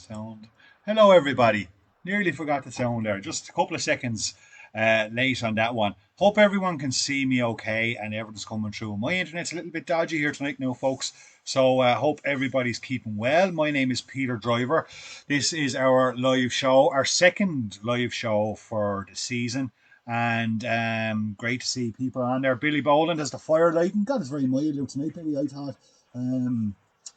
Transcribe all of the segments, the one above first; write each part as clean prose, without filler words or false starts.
Sound. Hello, everybody. Nearly forgot the sound there. Just a couple of seconds late on that one. Hope everyone can see me okay and everything's coming through. My internet's a little bit dodgy here tonight now, folks. So hope everybody's keeping well. My name is Peter Driver. This is our live show, our second live show for the season. And great to see people on there. Billy Boland has the fire lighting. God, it's very mild out tonight, Billy, I thought.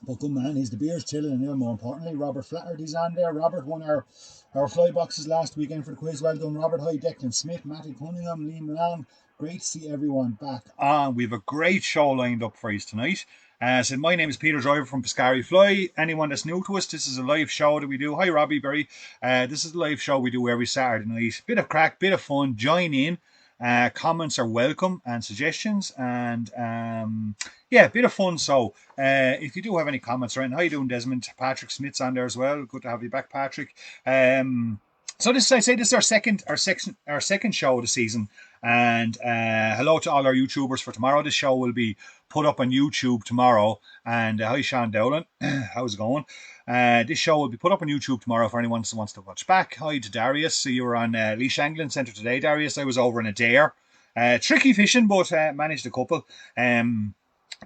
But good man, he's the beer's chilling, and more importantly, Robert Flaherty's on there. Robert won our fly boxes last weekend for the quiz. Well done, Robert. Hi, Declan Smith, Matty Cunningham, Lee Milan. Great to see everyone back on. We have a great show lined up for you tonight. So my name is Peter Driver from Piscari Fly. Anyone that's new to us, this is a live show that we do. Hi, Robbie Berry. This is a live show we do every Saturday night. Bit of crack, bit of fun. Join in. Comments are welcome and suggestions, and yeah, bit of fun. So if you do have any comments around, how you doing, Desmond? Patrick Smith's on there as well. Good to have you back, Patrick. So this, I say, this is our second show of the season, and hello to all our YouTubers for tomorrow. This show will be put up on YouTube tomorrow. And hi, Sean Dowland, how's it going? This show will be put up on YouTube tomorrow for anyone who wants to watch back. Hi to Darius. So you were on Leash Angling Centre today, Darius. I was over in a dare. Tricky fishing, but managed a couple.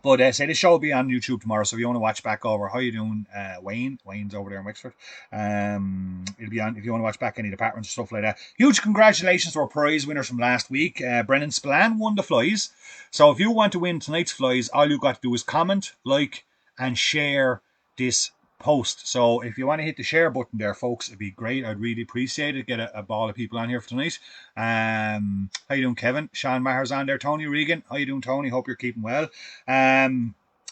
But say the show will be on YouTube tomorrow, so if you want to watch back over, how you doing, Wayne? Wayne's over there in Wexford. It'll be on if you want to watch back any departments or stuff like that. Huge congratulations to our prize winners from last week. Brennan Spillane won the flies. So if you want to win tonight's flies, all you've got to do is comment, like, and share this post. So if you want to hit the share button there, folks, it'd be great. I'd really appreciate it. Get a ball of people on here for tonight. How you doing, Kevin? Sean Maher's on there. Tony Regan. How you doing, Tony? Hope you're keeping well.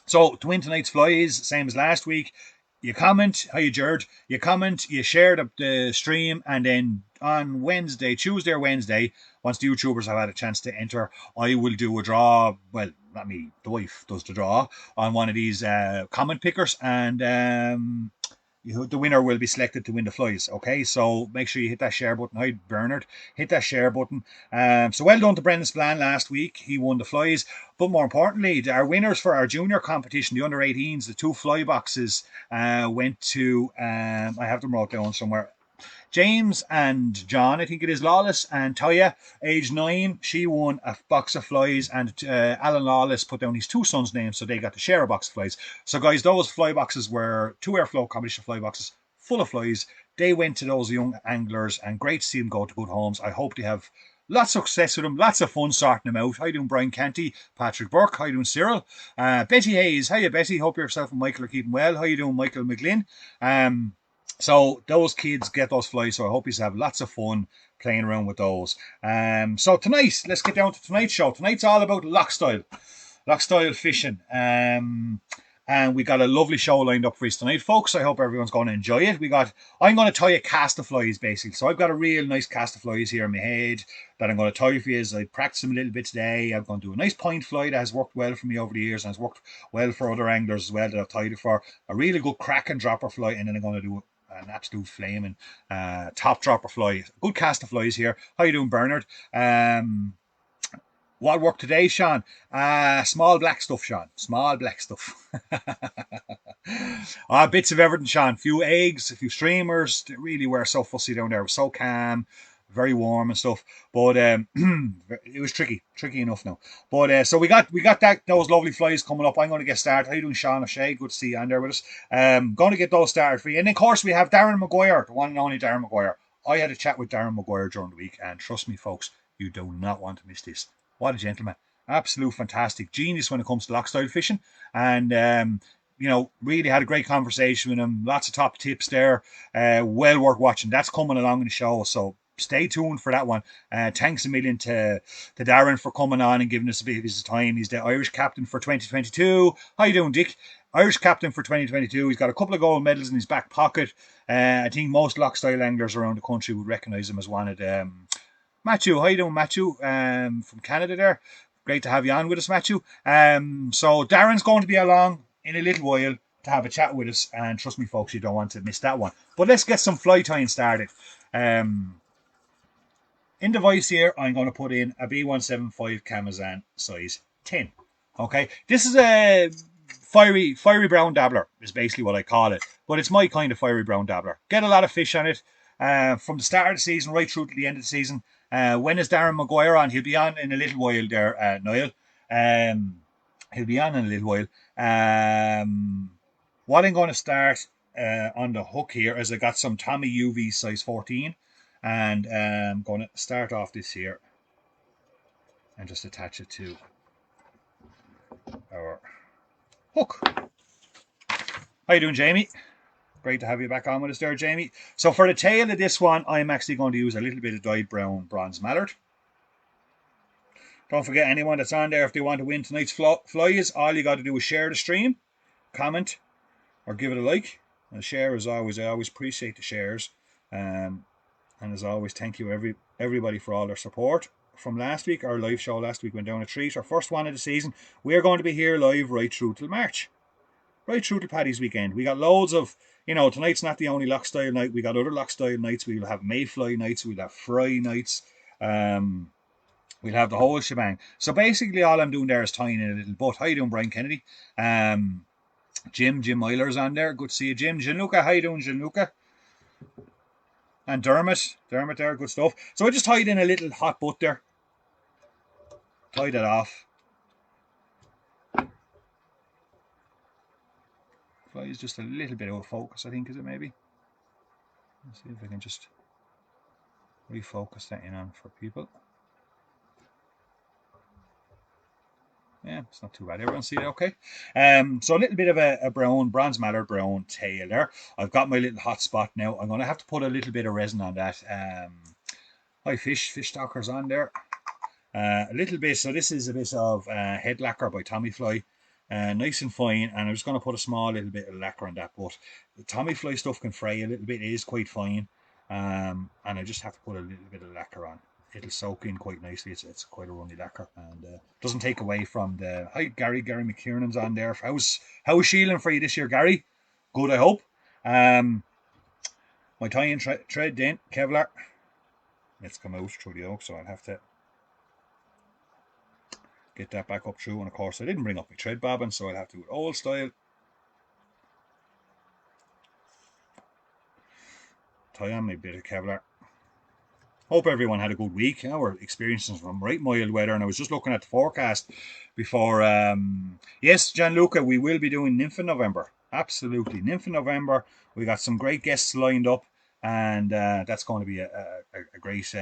So to win tonight's flies, same as last week, you comment. How you, Jared? You comment, you share the stream, and then on Tuesday or Wednesday, once the YouTubers have had a chance to enter, I will do a draw. Well, not me, the wife does the draw on one of these comment pickers, and the winner will be selected to win the flies. Okay, so make sure you hit that share button. Hi, Bernard, hit that share button. So well done to Brendan Spillane last week. He won the flies. But more importantly, our winners for our junior competition, the under 18s, the 2 fly boxes went to, I have them wrote down somewhere, James and John, I think it is, Lawless and Toya, age 9. She won a box of flies, and Alan Lawless put down his 2 sons' names, so they got to share a box of flies. So, guys, those fly boxes were 2 Airflow competition fly boxes full of flies. They went to those young anglers, and great to see them go to good homes. I hope they have lots of success with them, lots of fun sorting them out. How you doing, Brian Canty? Patrick Burke. How you doing, Cyril? Betty Hayes. Hiya, Betty. Hope yourself and Michael are keeping well. How you doing, Michael McGlynn? So those kids get those flies, so I hope you have lots of fun playing around with those. So tonight, let's get down to tonight's show. Tonight's all about loch style fishing. And we got a lovely show lined up for us tonight, folks. I hope everyone's going to enjoy it. I'm going to tie a cast of flies, basically. So I've got a real nice cast of flies here in my head that I'm going to tie for you. I practiced them a little bit today. I'm going to do a nice point fly that has worked well for me over the years and has worked well for other anglers as well that I've tied it for. A really good crack and dropper fly, and then I'm going to do an absolute flaming top dropper fly. Good cast of flies here. How you doing, Bernard? What worked today, Sean? Small black stuff, Sean. Small black stuff. Bits of everything, Sean. A few eggs, a few streamers. They really were so fussy down there. It was so calm, very warm and stuff. But it was tricky enough now. But so we got those lovely flies coming up. I'm going to get started. How you doing, Sean O'Shea? Good to see you on there with us. Going to get those started for you. And then, of course, we have Darren Maguire, the one and only Darren Maguire. I had a chat with Darren Maguire during the week, and trust me, folks, you do not want to miss this. What a gentleman. Absolute fantastic genius when it comes to loch style fishing. And, really had a great conversation with him. Lots of top tips there. Well worth watching. That's coming along in the show. So stay tuned for that one. Thanks a million to Darren for coming on and giving us a bit of his time. He's the Irish captain for 2022. How you doing, Dick? Irish captain for 2022. He's got a couple of gold medals in his back pocket. I think most loch style anglers around the country would recognise him as one of them. Matthew, how you doing, Matthew? From Canada there. Great to have you on with us, Matthew. So Darren's going to be along in a little while to have a chat with us, and trust me, folks, you don't want to miss that one. But let's get some fly tying started. In the vise here, I'm going to put in a B175 Camazan size 10. Okay, this is a fiery brown dabbler is basically what I call it. but it's my kind of fiery brown dabbler. Get a lot of fish on it from the start of the season right through to the end of the season. When is Darren Maguire on? He'll be on in a little while there, Niall. He'll be on in a little while. What I'm going to start on the hook here is I got some Tommy UV size 14, and I'm going to start off this here and just attach it to our hook. How you doing, Jamie? Great to have you back on with us there, Jamie. So for the tail of this one, I'm actually going to use a little bit of dyed brown bronze mallard. Don't forget, anyone that's on there, if they want to win tonight's flies, all you got to do is share the stream, comment, or give it a like. And share as always. I always appreciate the shares. And as always, thank you everybody for all their support. From last week, our live show last week went down a treat. Our first one of the season. We're going to be here live right through till March. Right through to Paddy's weekend. We got loads of, tonight's not the only lock style night. We got other lock style nights. We'll have mayfly nights. We'll have fry nights. We'll have the whole shebang. So basically all I'm doing there is tying in a little butt. How you doing, Brian Kennedy? Jim Myler's on there. Good to see you, Jim. Gianluca, how you doing, Gianluca? And Dermot there, good stuff. So I just tied in a little hot butt there. Tied it off. Fly is just a little bit out of focus, I think, is it maybe? Let's see if I can just refocus that in on for people. Yeah, it's not too bad. Everyone see it okay? So a little bit of a bronze mallard brown tail there. I've got my little hot spot now. I'm going to have to put a little bit of resin on that. Hi, fish stalkers on there. A little bit. So this is a bit of head lacquer by Tommy Fly. Nice and fine, and I'm just going to put a small little bit of lacquer on that, but the Tommy Fly stuff can fray a little bit. It is quite fine, and I just have to put a little bit of lacquer on. It'll soak in quite nicely. It's quite a runny lacquer, and doesn't take away from the... Hi, Gary McKiernan's on there. How's shielding for you this year, Gary? Good, I hope. My tie-in thread then, Kevlar. Let's come out through the oak, so I'll have to get that back up through. And of course I didn't bring up my thread bobbin, so I'll have to do it old style. Tie on my bit of Kevlar. Hope everyone had a good week. We're experiencing some right mild weather, and I was just looking at the forecast before. Yes, Gianluca, we will be doing Nymph in November. Absolutely, Nymph in November. We got some great guests lined up, and that's going to be a great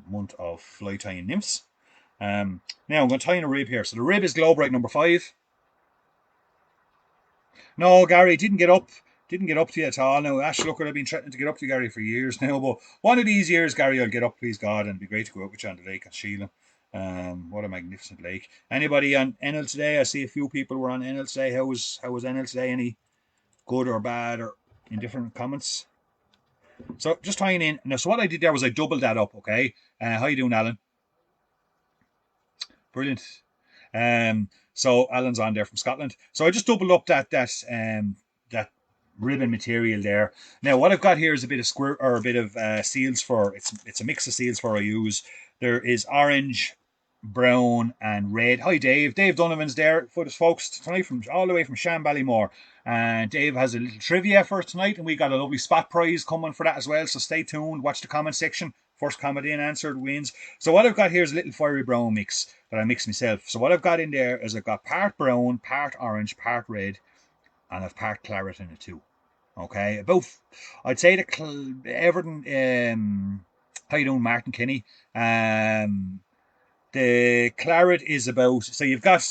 month of fly tying nymphs. Now I'm going to tie in a rib here. So the rib is Globe-Rite number 5. No, Gary, didn't get up to you at all. Now, Ash, look, I've been threatening to get up to you, Gary, for years now, but one of these years, Gary, I'll get up, please God, and it'd be great to go out with you on the lake at Sheelan. What a magnificent lake. Anybody on Enel today? I see a few people were on Enel today. How was Enel today? Any good or bad or indifferent comments? So just tying in. Now, so what I did there was I doubled that up, okay? How you doing, Alan? Brilliant. So Alan's on there from Scotland. So I just doubled up that ribbon material there. Now what I've got here is a bit of squirt or a bit of seals fur. It's a mix of seals fur I use. There is orange, brown, and red. Hi Dave. Dave Donovan's there for us folks tonight from all the way from Shanballymore. And Dave has a little trivia for us tonight, and we got a lovely spot prize coming for that as well. So stay tuned, watch the comment section. First comment in answered wins. So what I've got here is a little fiery brown mix that I mix myself. So what I've got in there is I've got part brown, part orange, part red, and I've part claret in it too. Okay, both. I'd say the Everton. How you doing, Martin Kinney? The claret is about. So you've got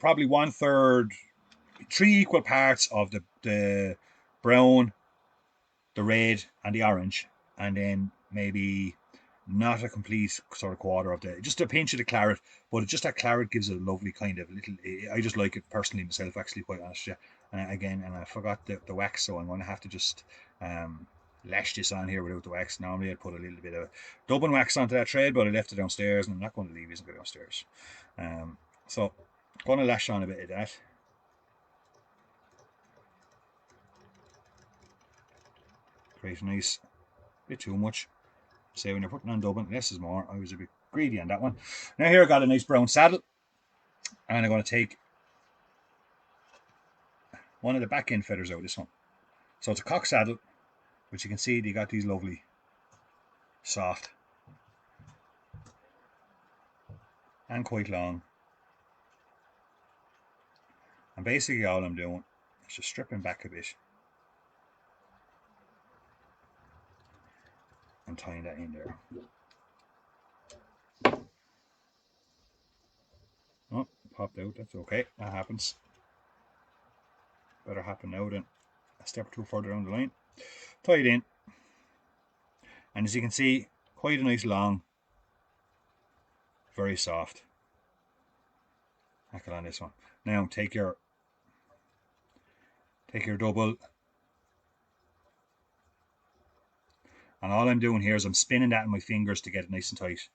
probably 1/3, 3 equal parts of the brown, the red, and the orange, and then maybe not a complete sort of quarter of just a pinch of the claret, but just that claret gives it a lovely kind of little. I just like it personally myself, actually, quite honest. Yeah. Again, and I forgot the wax, so I'm going to have to just lash this on here without the wax. Normally I'd put a little bit of Dublin wax onto that thread, but I left it downstairs, and I'm not going to leave it and go downstairs. So I'm going to lash on a bit of that. Create a nice bit too much. Say when you're putting on Dublin, less is more. I was a bit greedy on that one. Now here I got a nice brown saddle, and I'm going to take one of the back end feathers out of this one. So it's a cock saddle, which you can see they got these lovely soft and quite long. And basically all I'm doing is just stripping back a bit and tying that in there. Oh, popped out, that's okay, that happens. Better happen now than a step or two further down the line. Tie it in. And as you can see, quite a nice long, very soft hackle on this one. Now take your double, and all I'm doing here is I'm spinning that in my fingers to get it nice and tight.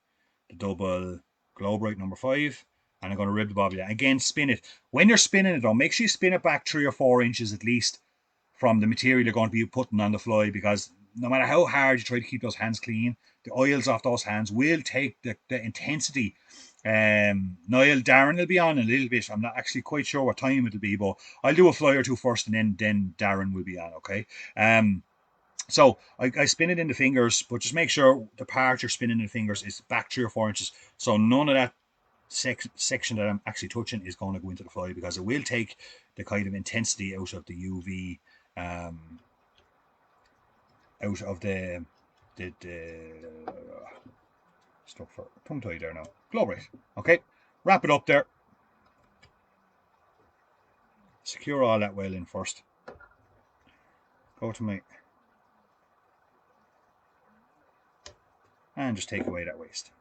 The double Globe-Rite number 5, and I'm going to rib the bobby down. Again, spin it. When you're spinning it though, make sure you spin it back 3 or 4 inches at least from the material you're going to be putting on the fly, because no matter how hard you try to keep those hands clean, the oils off those hands will take the intensity. Niall, Darren will be on in a little bit. I'm not actually quite sure what time it'll be, but I'll do a fly or two first, and then Darren will be on, okay? So I spin it in the fingers, but just make sure the part you're spinning in the fingers is back 3 or 4 inches, so none of that section that I'm actually touching is going to go into the fly, because it will take the kind of intensity out of the UV, out of the stuff for tongue tie there now. Globe-Rite. Okay, wrap it up there. Secure all that well in first. Go to my, and just take away that waste.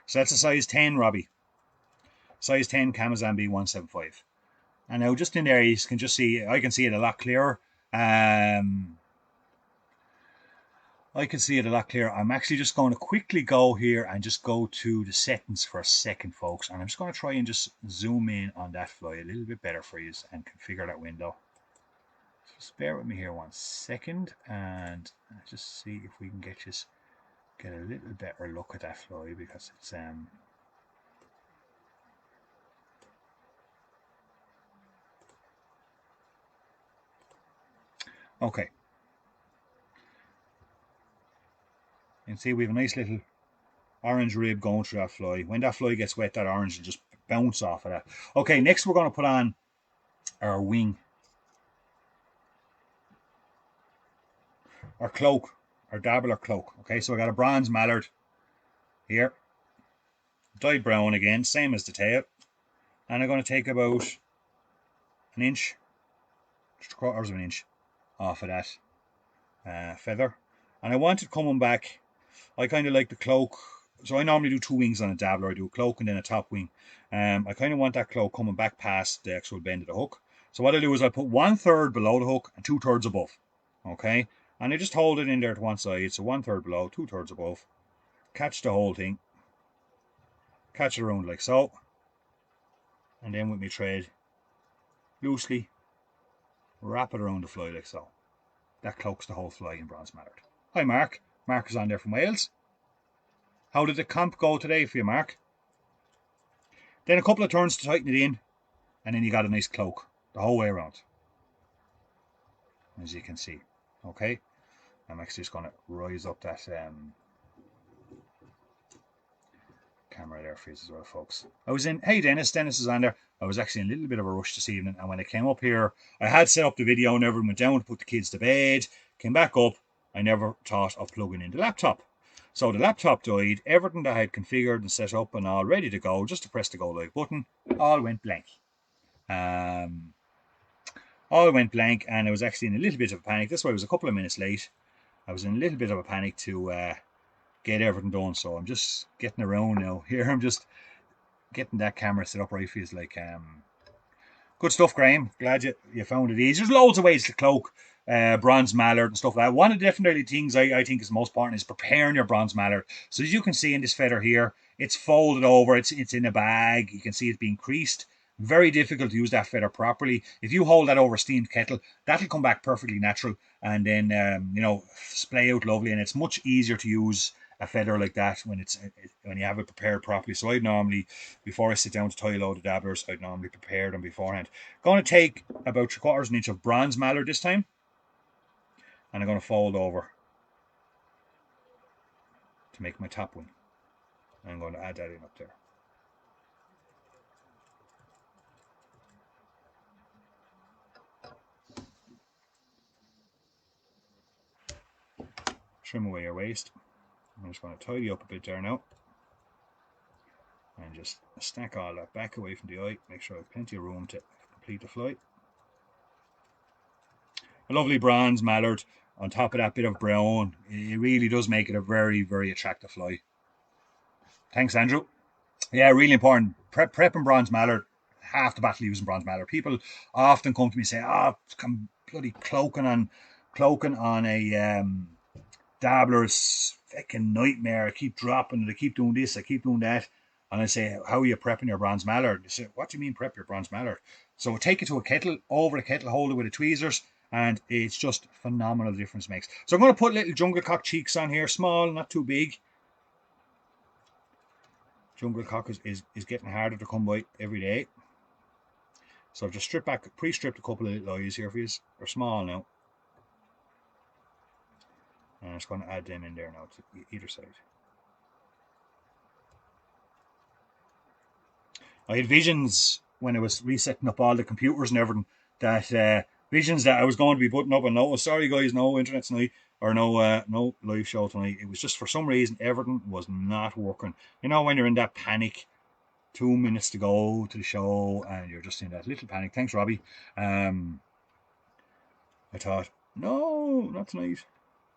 So that's a size 10, Robbie. Size 10 Kamasan B175. And now just in there you can just see, I can see it a lot clearer. I can see it a lot clearer. I'm actually just going to quickly go here and just go to the settings for a second, folks. And I'm just going to try and just zoom in on that fly a little bit better for you and configure that window. So just bear with me here 1 second, and just see if we can get a little better look at that fly, because it's okay. You can see we have a nice little orange rib going through that fly. When that fly gets wet, that orange will just bounce off of that. Okay, next we're going to put on our wing, our cloak, our dabbler cloak. Okay, so I got a bronze mallard here, dyed brown again, same as the tail, and I'm going to take about an inch, just 3/4 of an inch off of that feather, and I want it coming back. I kind of like the cloak, so I normally do 2 wings on a dabbler. I do a cloak and then a top wing. I kind of want that cloak coming back past the actual bend of the hook. So what I'll do is I'll put 1/3 below the hook and 2/3 above. Okay, and I just hold it in there to one side. So 1/3 below, 2/3 above. Catch the whole thing. Catch it around like so. And then with my thread, loosely wrap it around the fly like so. That cloaks the whole fly in bronze mallard. Hi Mark. Mark is on there from Wales. How did the comp go today for you, Mark? Then a couple of turns to tighten it in, and then you got a nice cloak the whole way around, as you can see. Okay, I'm actually just going to rise up that camera there for you as well, folks. I was in, hey Dennis is on there. I was actually in a little bit of a rush this evening, and when I came up here, I had set up the video and everyone went down to put the kids to bed, came back up, I never thought of plugging in the laptop. So the laptop died, everything that I had configured and set up and all ready to go, just to press the go live button, all went blank. All went blank, and I was actually in a little bit of a panic. That's why I was a couple of minutes late. I was in a little bit of a panic to get everything done, so I'm just getting around now. Here I'm just getting that camera set up right for you. Like, good stuff, Graham. Glad you found it easy. There's loads of ways to cloak bronze mallard and stuff like that. One of the definitely things I think is most important is preparing your bronze mallard. So as you can see in this feather here, it's folded over, it's in a bag. You can see it's being creased. Very difficult to use that feather properly. If you hold that over a steamed kettle, that'll come back perfectly natural, and then you know, splay out lovely, and it's much easier to use a feather like that when you have it prepared properly. So I'd normally, before I sit down to tie a load of dabblers, I'd normally prepare them beforehand. Going to take about 3/4 inch of bronze mallard this time, and I'm going to fold over to make my top wing. I'm going to add that in up there. Trim away your waste. I'm just going to tidy up a bit there now. And just stack all that back away from the eye. Make sure I have plenty of room to complete the fly. A lovely bronze mallard on top of that bit of brown. It really does make it a very, very attractive fly. Thanks, Andrew. Yeah, really important. Prepping bronze mallard, half the battle using bronze mallard. People often come to me and say, I'm bloody cloaking on a dabbler is fucking nightmare. I keep dropping it, I keep doing this, I keep doing that. And I say, how are you prepping your bronze mallard? They say, what do you mean prep your bronze mallard? So take it to a kettle, over the kettle, hold it with the tweezers, and it's just phenomenal the difference it makes. So I'm going to put little jungle cock cheeks on here, small, not too big. Jungle cock is getting harder to come by every day. So I've just pre-stripped a couple of little eyes here for you. They're small now. And I'm just going to add them in there now to either side. I had visions when I was resetting up all the computers and everything, that visions that I was going to be putting up, and no, sorry guys, no internet tonight, or no live show tonight. It was just for some reason everything was not working. You know, when you're in that panic, 2 minutes to go to the show, and you're just in that little panic. Thanks, Robbie. I thought, no, not tonight.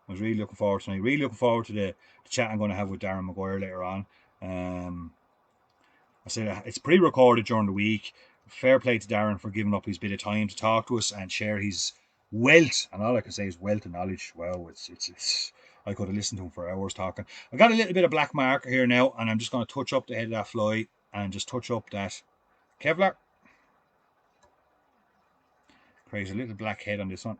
I was really looking forward tonight. Really looking forward to the chat I'm going to have with Darren Maguire later on. I said it's pre-recorded during the week. Fair play to Darren for giving up his bit of time to talk to us and share his wealth. And all I can say is wealth of knowledge. Wow, it's I could have listened to him for hours talking. I got a little bit of black marker here now, and I'm just going to touch up the head of that fly and just touch up that Kevlar. Create a little black head on this one.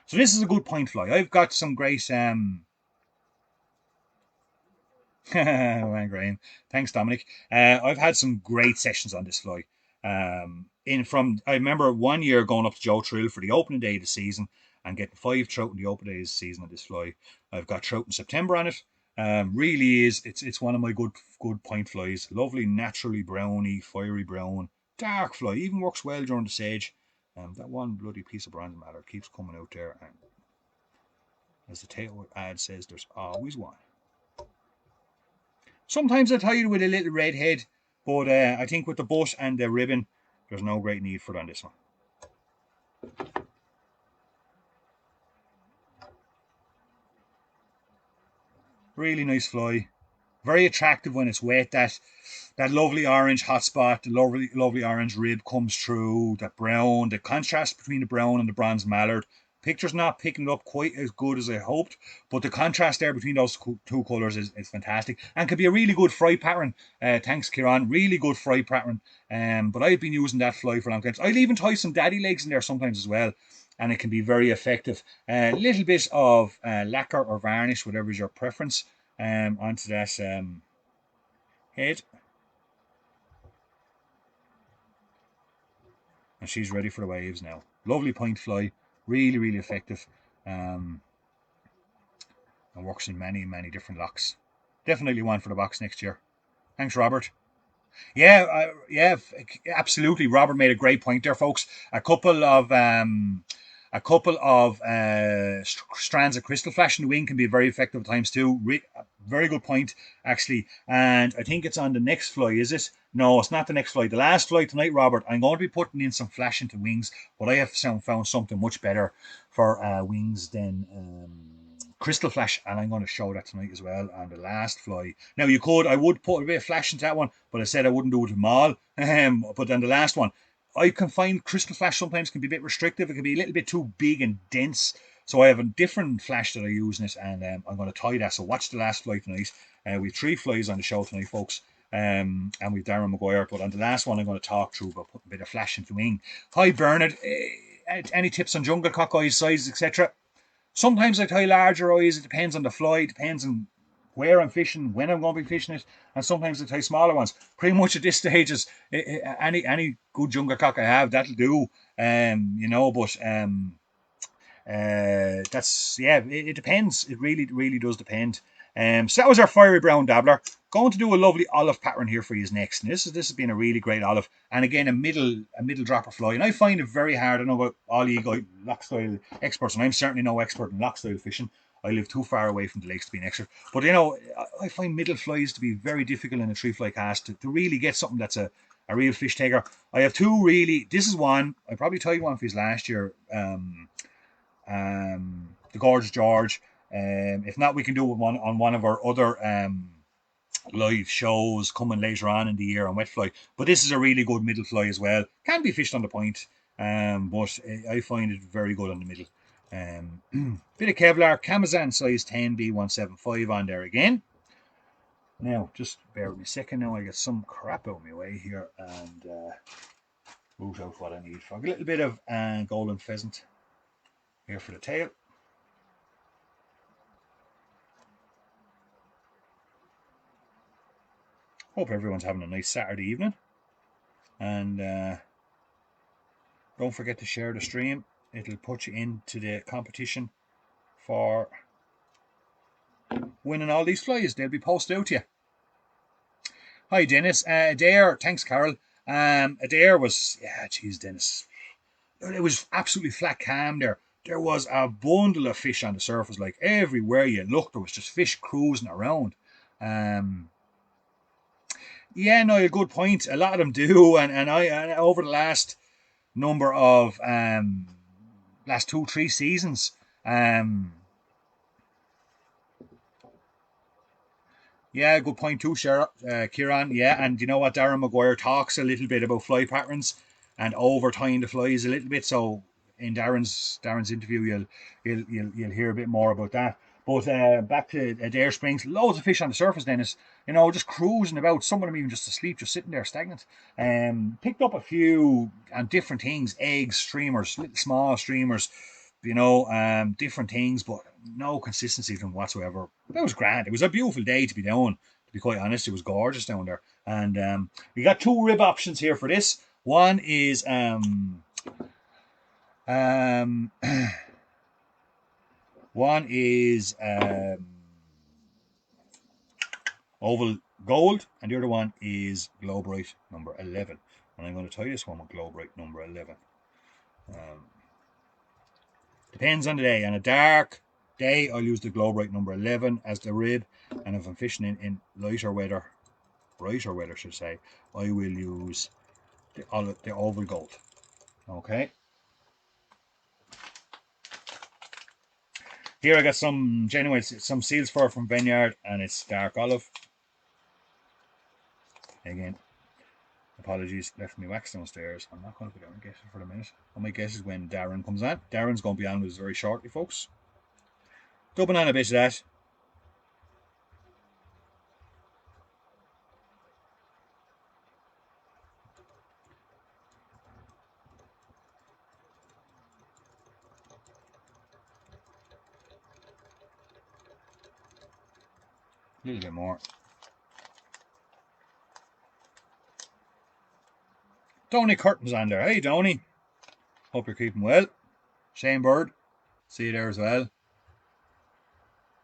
So this is a good point fly. I've got some great Graham. Thanks, Dominic. I've had some great sessions on this fly. I remember 1 year going up to Joe Trill for the opening day of the season and getting 5 trout in the opening day of the season on this fly. I've got trout in September on it. Really is. It's one of my good point flies. Lovely, naturally browny, fiery brown, dark fly. Even works well during the sage. That one bloody piece of bronze mallard keeps coming out there, and as the tail ad says, there's always one. Sometimes I tie it with a little red head, but I think with the butt and the ribbon, there's no great need for it on this one. Really nice fly. Very attractive when it's wet. That lovely orange hot spot, the lovely orange rib comes through. That brown, the contrast between the brown and the bronze mallard. Picture's not picking it up quite as good as I hoped, but the contrast there between those two colours is fantastic and could be a really good fry pattern. Thanks, Kieran. Really good fry pattern. But I've been using that fly for a long time. I'll even tie some daddy legs in there sometimes as well, and it can be very effective. A little bit of lacquer or varnish, whatever is your preference, onto that head. And she's ready for the waves now. Lovely point fly. Really, really effective. And works in many, many different locks. Definitely one for the box next year. Thanks, Robert. Yeah, absolutely. Robert made a great point there, folks. A couple of strands of crystal flash in the wing can be very effective at times too. Very good point, actually. And I think it's on the next fly, is it? No, it's not the next fly. The last fly tonight, Robert, I'm going to be putting in some flash into wings, but I have found something much better for wings than crystal flash, and I'm going to show that tonight as well on the last fly. Now I would put a bit of flash into that one, but I said I wouldn't do it with them all. But then the last one, I can find crystal flash sometimes can be a bit restrictive. It can be a little bit too big and dense. So I have a different flash that I use in it, and I'm going to tie that. So watch the last fly tonight. We have 3 flies on the show tonight, folks. And we've Darren Maguire. But on the last one, I'm going to talk through about putting a bit of flash into the wing. Hi, Bernard. Any tips on jungle cock eyes, sizes, etc.? Sometimes I tie larger eyes. It depends on the fly. It depends on where I'm fishing, when I'm going to be fishing it, and sometimes I tie smaller ones. Pretty much at this stage, is any good jungle cock I have, that'll do. That's yeah. It depends. It really does depend. So that was our fiery brown dabbler. Going to do a lovely olive pattern here for you next. And this has been a really great olive. And again, a middle dropper fly. And I find it very hard. I know about all you guys loch style experts, and I'm certainly no expert in loch style fishing. I live too far away from the lakes to be an expert. But I find middle flies to be very difficult in a tree fly cast to really get something that's a real fish taker. I have two really. This is one. I probably tied one for his last year. The Gorgeous George. If not, we can do one on one of our other live shows coming later on in the year on wet fly. But this is a really good middle fly as well. Can be fished on the point, but I find it very good on the middle. Bit of Kevlar, Kamazan size 10B175 on there again. Now, just bear with me a second. Now I get some crap out of my way here and root out what I need for a little bit of golden pheasant here for the tail. Hope everyone's having a nice Saturday evening. And don't forget to share the stream. It'll put you into the competition for winning all these flies. They'll be posted out to you. Hi, Dennis. Adair, thanks, Carol. Adair was, geez, Dennis. It was absolutely flat calm there. There was a bundle of fish on the surface. Like everywhere you looked, there was just fish cruising around. Yeah, no, a good point. A lot of them do, and I over the last number of last 2-3 seasons, yeah, good point too, Kieran. Yeah, and you know what? Darren Maguire talks a little bit about fly patterns and over tying the flies a little bit. So in Darren's interview, you'll hear a bit more about that. But back to Adair Springs, loads of fish on the surface, Dennis. Just cruising about. Some of them even just asleep, just sitting there stagnant. Picked up a few and different things: eggs, streamers, little small streamers. Different things, but no consistency from whatsoever. It was grand. It was a beautiful day to be down. To be quite honest, it was gorgeous down there. And we got 2 rib options here for this. One is Oval Gold, and the other one is Globe-Right number 11. And I'm going to tie this one with Globe-Right number 11. Depends on the day. On a dark day, I'll use the Globe-Right number 11 as the rib. And if I'm fishing in brighter weather, should I say, I will use the Oval Gold. Okay. Here I got some seals fur from Vineyard, and it's dark olive. Again, apologies, left me wax downstairs. I'm not going to go down and get it for the minute. I might guess is when Darren comes on. Darren's going to be on with us very shortly, folks. Dubbing on a bit of that. A little bit more. Donny Curtin's on there. Hey, Donny. Hope you're keeping well. Shane Bird. See you there as well.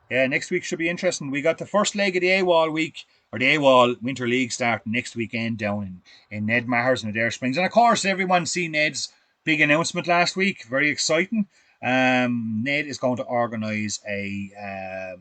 Yeah, next week should be interesting. We got the first leg of the AWOL week, or the AWOL Winter League starting next weekend down in Ned Mahers and Adair Springs. And of course, everyone seen Ned's big announcement last week. Very exciting. Ned is going to organise a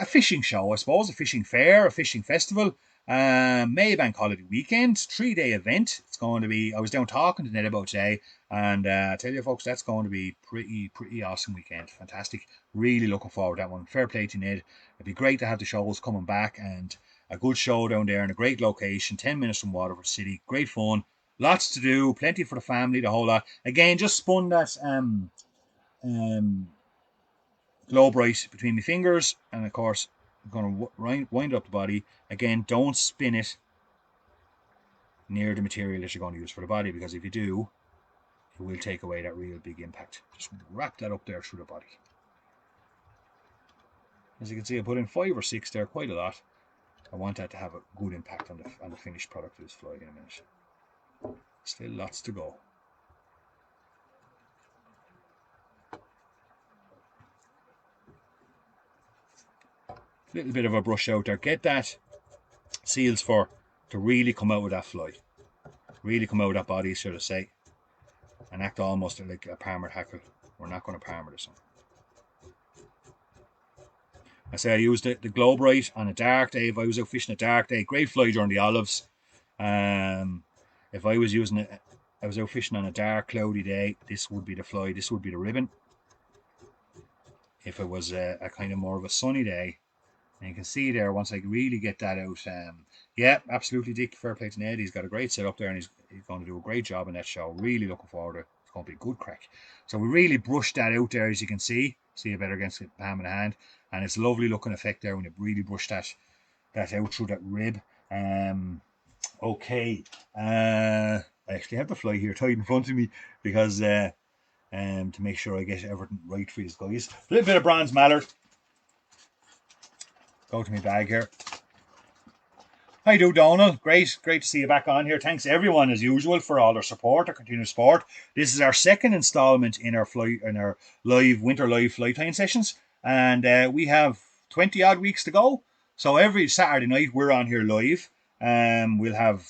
fishing show, I suppose, a fishing fair, a fishing festival. Maybank holiday weekend, 3-day event. It's going to be, I was down talking to Ned about today, and I tell you folks, that's going to be pretty awesome weekend. Fantastic. Really looking forward to that one. Fair play to Ned. It'd be great to have the shows coming back, and a good show down there in a great location, 10 minutes from Waterford City. Great fun. Lots to do, plenty for the family, the whole lot. Again, just spun that Globe-Right between my fingers, and of course I'm going to wind up the body. Again, don't spin it near the material that you're going to use for the body, because if you do, it will take away that real big impact. Just wrap that up there through the body. As you can see, I put in 5 or 6 there, quite a lot. I want that to have a good impact on the finished product of this fly in a minute. Still lots to go. Little bit of a brush out there. Get that seals fur to really come out with that fly. Really come out with that body, should I say. And act almost like a palmer hackle. We're not going to palmer this one. I say I used the Globe Right on a dark day. If I was out fishing a dark day, great fly during the olives. If I was using it, I was out fishing on a dark, cloudy day, this would be the fly, this would be the ribbon. If it was a kind of more of a sunny day, and you can see there, once I really get that out, yeah, absolutely, Dick, fair play to Ned. He's got a great setup there, and he's going to do a great job in that show. Really looking forward to it. It's going to be a good crack. So we really brushed that out there, as you can see. See it better against the palm of the hand. And it's a lovely looking effect there when you really brush that out through that rib. Okay. I actually have the fly here tied in front of me because to make sure I get everything right for you guys. A little bit of bronze mallard. Go to my bag here. How do, Donald? Great to see you back on here. Thanks everyone as usual for all their support, their continued support. This is our second installment in our winter live fly tying sessions, and we have 20 odd weeks to go. So every Saturday night we're on here live. We'll have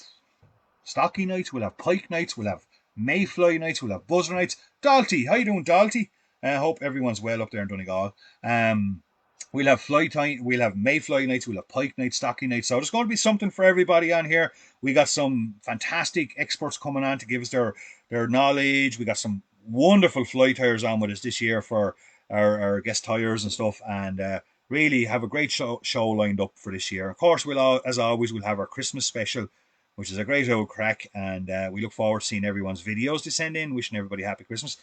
stocky nights, we'll have pike nights, we'll have mayfly nights, we'll have buzzer nights. Dalty, how you doing, Dalty? I hope everyone's well up there in Donegal. We'll have fly tying, we'll have mayfly nights, we'll have pike nights, stocky nights. So there's going to be something for everybody on here. We got some fantastic experts coming on to give us their knowledge. We got some wonderful fly tyers on with us this year for our guest tyers and stuff, and really have a great show lined up for this year. Of course, as always, we'll have our Christmas special, which is a great old crack, and we look forward to seeing everyone's videos to send in, wishing everybody happy Christmas.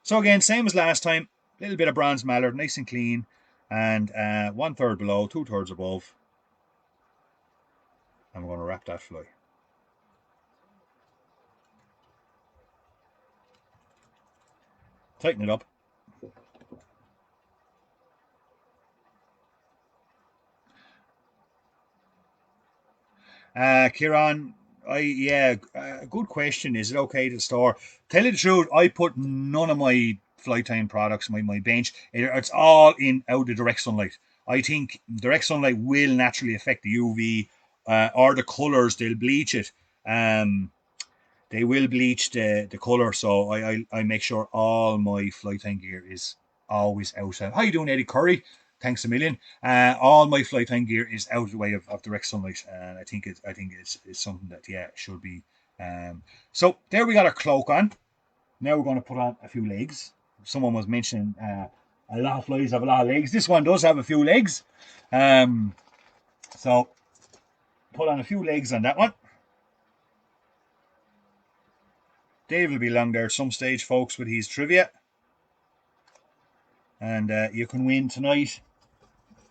So again, same as last time, a little bit of bronze mallard, nice and clean, and 1/3 below, 2/3 above, and we're going to wrap that fly. Tighten it up. Kieran, good question. Is it okay to store? Tell you the truth, I put none of my fly tying products, my bench, it's all out of direct sunlight. I think direct sunlight will naturally affect the UV or the colours. They'll bleach it. They will bleach the colour. So I make sure all my fly tying gear is always outside. How you doing, Eddie Curry? Thanks a million. All my fly tying gear is out of the way of direct sunlight, and I think it's something that should be. So there we got our cloak on. Now we're going to put on a few legs. Someone was mentioning a lot of flies have a lot of legs. This one does have a few legs. So put on a few legs on that one. Dave will be along there at some stage, folks, with his trivia. And you can win tonight.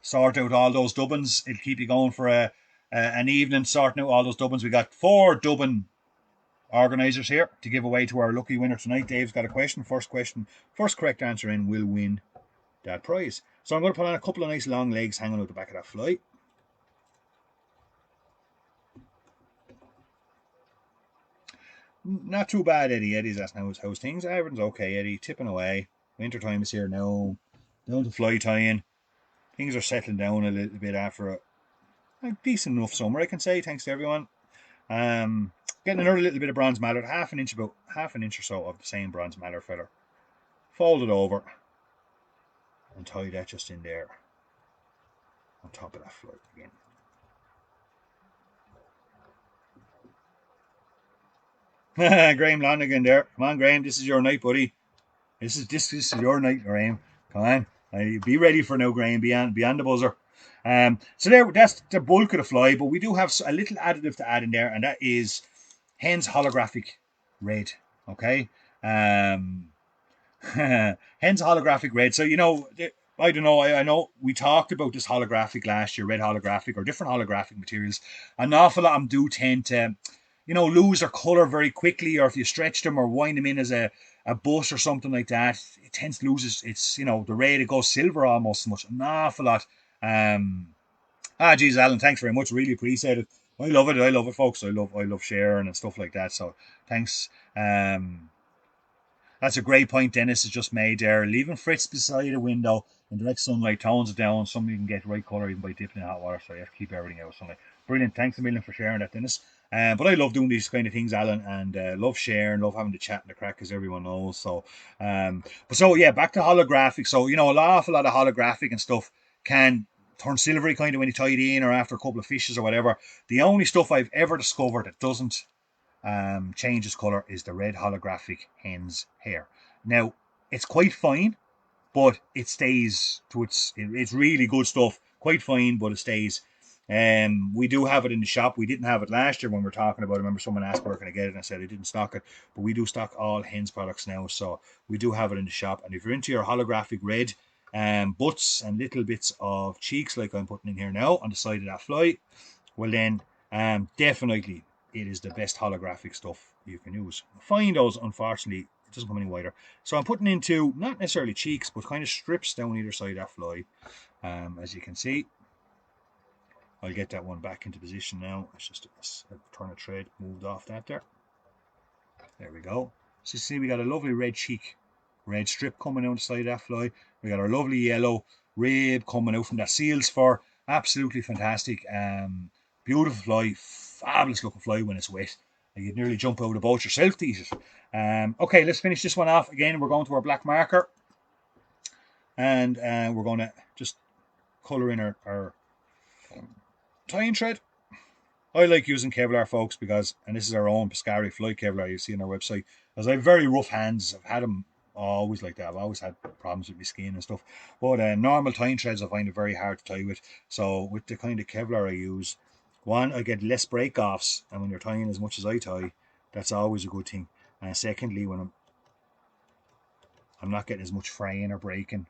Sort out all those dubbins. It'll keep you going for an evening sorting out all those dubbins. We got 4 dubbin organisers here to give away to our lucky winner tonight. Dave's got a question. First correct answer in will win that prize. So I'm going to put on a couple of nice long legs hanging out the back of that fly. Not too bad, Eddie. Eddie's asking how's things. Everything's okay, Eddie. Tipping away. Winter time is here now. Down to fly tying. Things are settling down a little bit after a decent enough summer, I can say. Thanks to everyone. Getting another little bit of bronze mallard, about half an inch or so of the same bronze mallard feather. Fold it over and tie that just in there on top of that fly again. Graham Lonigan there. Come on, Graham, this is your night, buddy. This is your night, Graham. Come on. Be ready for now, Graham. Be on the buzzer. So that's the bulk of the fly, but we do have a little additive to add in there, and that is Hen's holographic red. Okay. Hen's holographic red. So I don't know. I know we talked about this holographic last year, red holographic or different holographic materials. An awful lot of them do tend to, lose their color very quickly, or if you stretch them or wind them in as a bush or something like that, it tends to lose its the red. It goes silver almost so much. An awful lot Geez, Alan, thanks very much. Really appreciate it. I love it. I love it, folks. I love sharing and stuff like that. So thanks. That's a great point Dennis has just made there. Leaving Fritz beside a window in direct sunlight tones it down. Somebody can get the right colour even by dipping in hot water. So you have to keep everything out of sunlight. Brilliant. Thanks a million for sharing that, Dennis. But I love doing these kind of things, Alan, and love sharing, love having the chat and the crack, as everyone knows. So, yeah, back to holographic. So, an awful lot of holographic and stuff can turn silvery kind of when you tie it in or after a couple of fishes or whatever. The only stuff I've ever discovered that doesn't changes colour is the red holographic hen's hair. Now, it's quite fine, but it stays to it's really good stuff. Quite fine, but it stays. We do have it in the shop. We didn't have it last year when we were talking about it. I remember someone asked where can I get it, and I said I didn't stock it, but we do stock all hens products now, so we do have it in the shop. And if you're into your holographic red butts and little bits of cheeks like I'm putting in here now on the side of that fly, well then definitely it is the best holographic stuff you can use. Fine those, unfortunately, it doesn't come any wider. So I'm putting into not necessarily cheeks, but kind of strips down either side of that fly. As you can see, I'll get that one back into position now. It's just a turn of thread moved off that there. There we go. So you see we got a lovely red cheek, red strip coming out the side of that fly. We got our lovely yellow rib coming out from that seals fur. Absolutely fantastic. Beautiful fly, fabulous looking fly when it's wet. You'd nearly jump out of the boat yourself to eat it. Okay, let's finish this one off. Again, we're going to our black marker. And we're going to just colour in our tying thread. I like using Kevlar, folks, because, and this is our own Piscari fly Kevlar you see on our website, because I have very rough hands. I've had them always like that. I've always had problems with my skin and stuff. But normal tying threads I find it very hard to tie with. So with the kind of Kevlar I use, one, I get less break-offs, and when you're tying as much as I tie, that's always a good thing. And secondly, when I'm not getting as much fraying or breaking.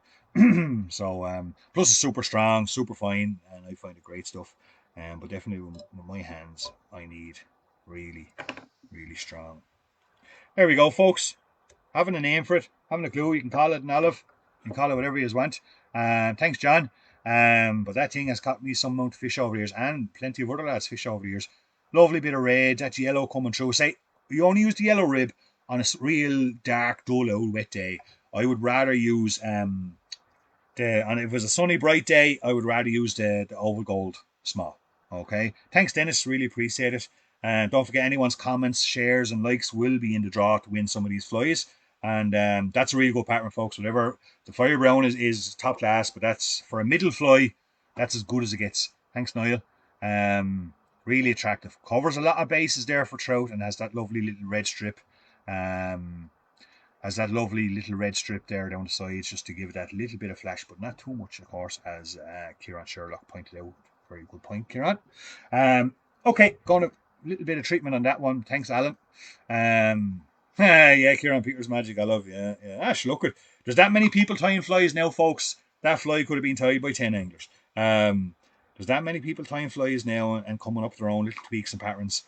So plus it's super strong, super fine, and I find it great stuff. But definitely with my hands, I need really, really strong. There we go, folks. Having a name for it, having a clue, you can call it an olive, you can call it whatever you want. Thanks, John. But that thing has caught me some amount of fish over the years, and plenty of other lads fish over the years. Lovely bit of red, that yellow coming through. Say, you only use the yellow rib on a real dark, dull, old wet day. I would rather use and if it was a sunny, bright day, I would rather use the oval gold small. Okay. Thanks, Dennis. Really appreciate it. And don't forget, anyone's comments, shares, and likes will be in the draw to win some of these flies. And that's a really good pattern, folks. Whatever the fire brown is top class, but that's for a middle fly, that's as good as it gets. Thanks, Niall. Really attractive. Covers a lot of bases there for trout and has that lovely little red strip. Has that lovely little red strip there down the sides just to give it that little bit of flash, but not too much, of course, as Kieran Sherlock pointed out. Very good point, Kieran. Okay, going a little bit of treatment on that one. Thanks, Alan. Yeah, Kieran Peters Magic, I love you. Yeah. Ash, look at there's that many people tying flies now, folks. That fly could have been tied by 10 anglers. There's that many people tying flies now and coming up with their own little tweaks and patterns.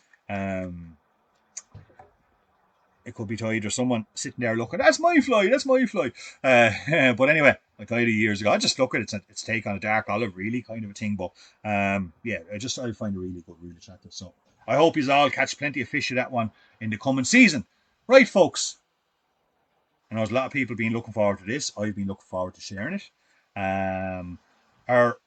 It could be tied or someone sitting there looking, that's my fly. But anyway, I tied it years ago. I just look at it, it's take on a dark olive, really kind of a thing. But yeah, I find it really good, really attractive. So I hope you all catch plenty of fish of that one in the coming season. Right, folks. I know there's a lot of people been looking forward to this. I've been looking forward to sharing it. Our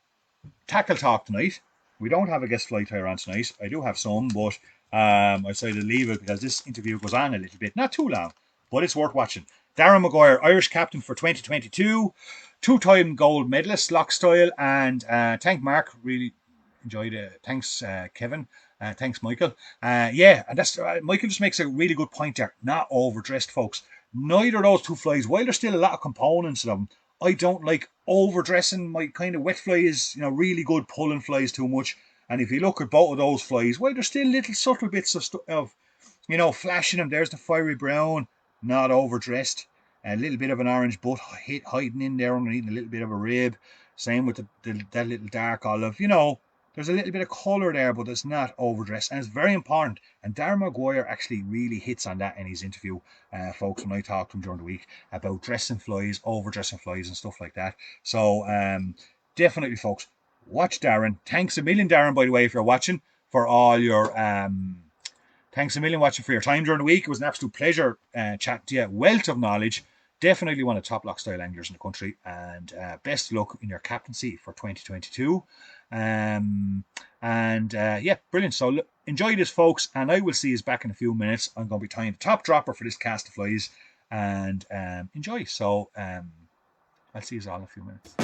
tackle talk tonight. We don't have a guest fly tyer on tonight. I do have some, but I decided to leave it because this interview goes on a little bit. Not too long, but it's worth watching. Darren Maguire, Irish captain for 2022, two-time gold medalist, lock style, and thank Mark. Really enjoyed it. Thanks, Kevin. Thanks, Michael. Yeah, and that's Michael just makes a really good point there. Not overdressed, folks. Neither of those two flies, while there's still a lot of components to them, I don't like overdressing. My kind of wet fly is, really good pulling flies too much. And if you look at both of those flies, well, there's still little subtle bits of flashing them. There's the fiery brown, not overdressed. A little bit of an orange butt hiding in there underneath a little bit of a rib. Same with that little dark olive. There's a little bit of colour there, but it's not overdressed. And it's very important. And Darren Maguire actually really hits on that in his interview, folks, when I talked to him during the week about dressing flies, overdressing flies and stuff like that. So definitely, folks, watch Darren. Thanks a million, Darren, by the way, if you're watching, for all your thanks a million watching for your time during the week. It was an absolute pleasure chatting to you. Wealth of knowledge. Definitely one of the top lock style anglers in the country, and best of luck in your captaincy for 2022. Yeah, brilliant. So look, enjoy this, folks, and I will see you back in a few minutes. I'm going to be tying the top dropper for this cast of flies, and enjoy. So I'll see you all in a few minutes.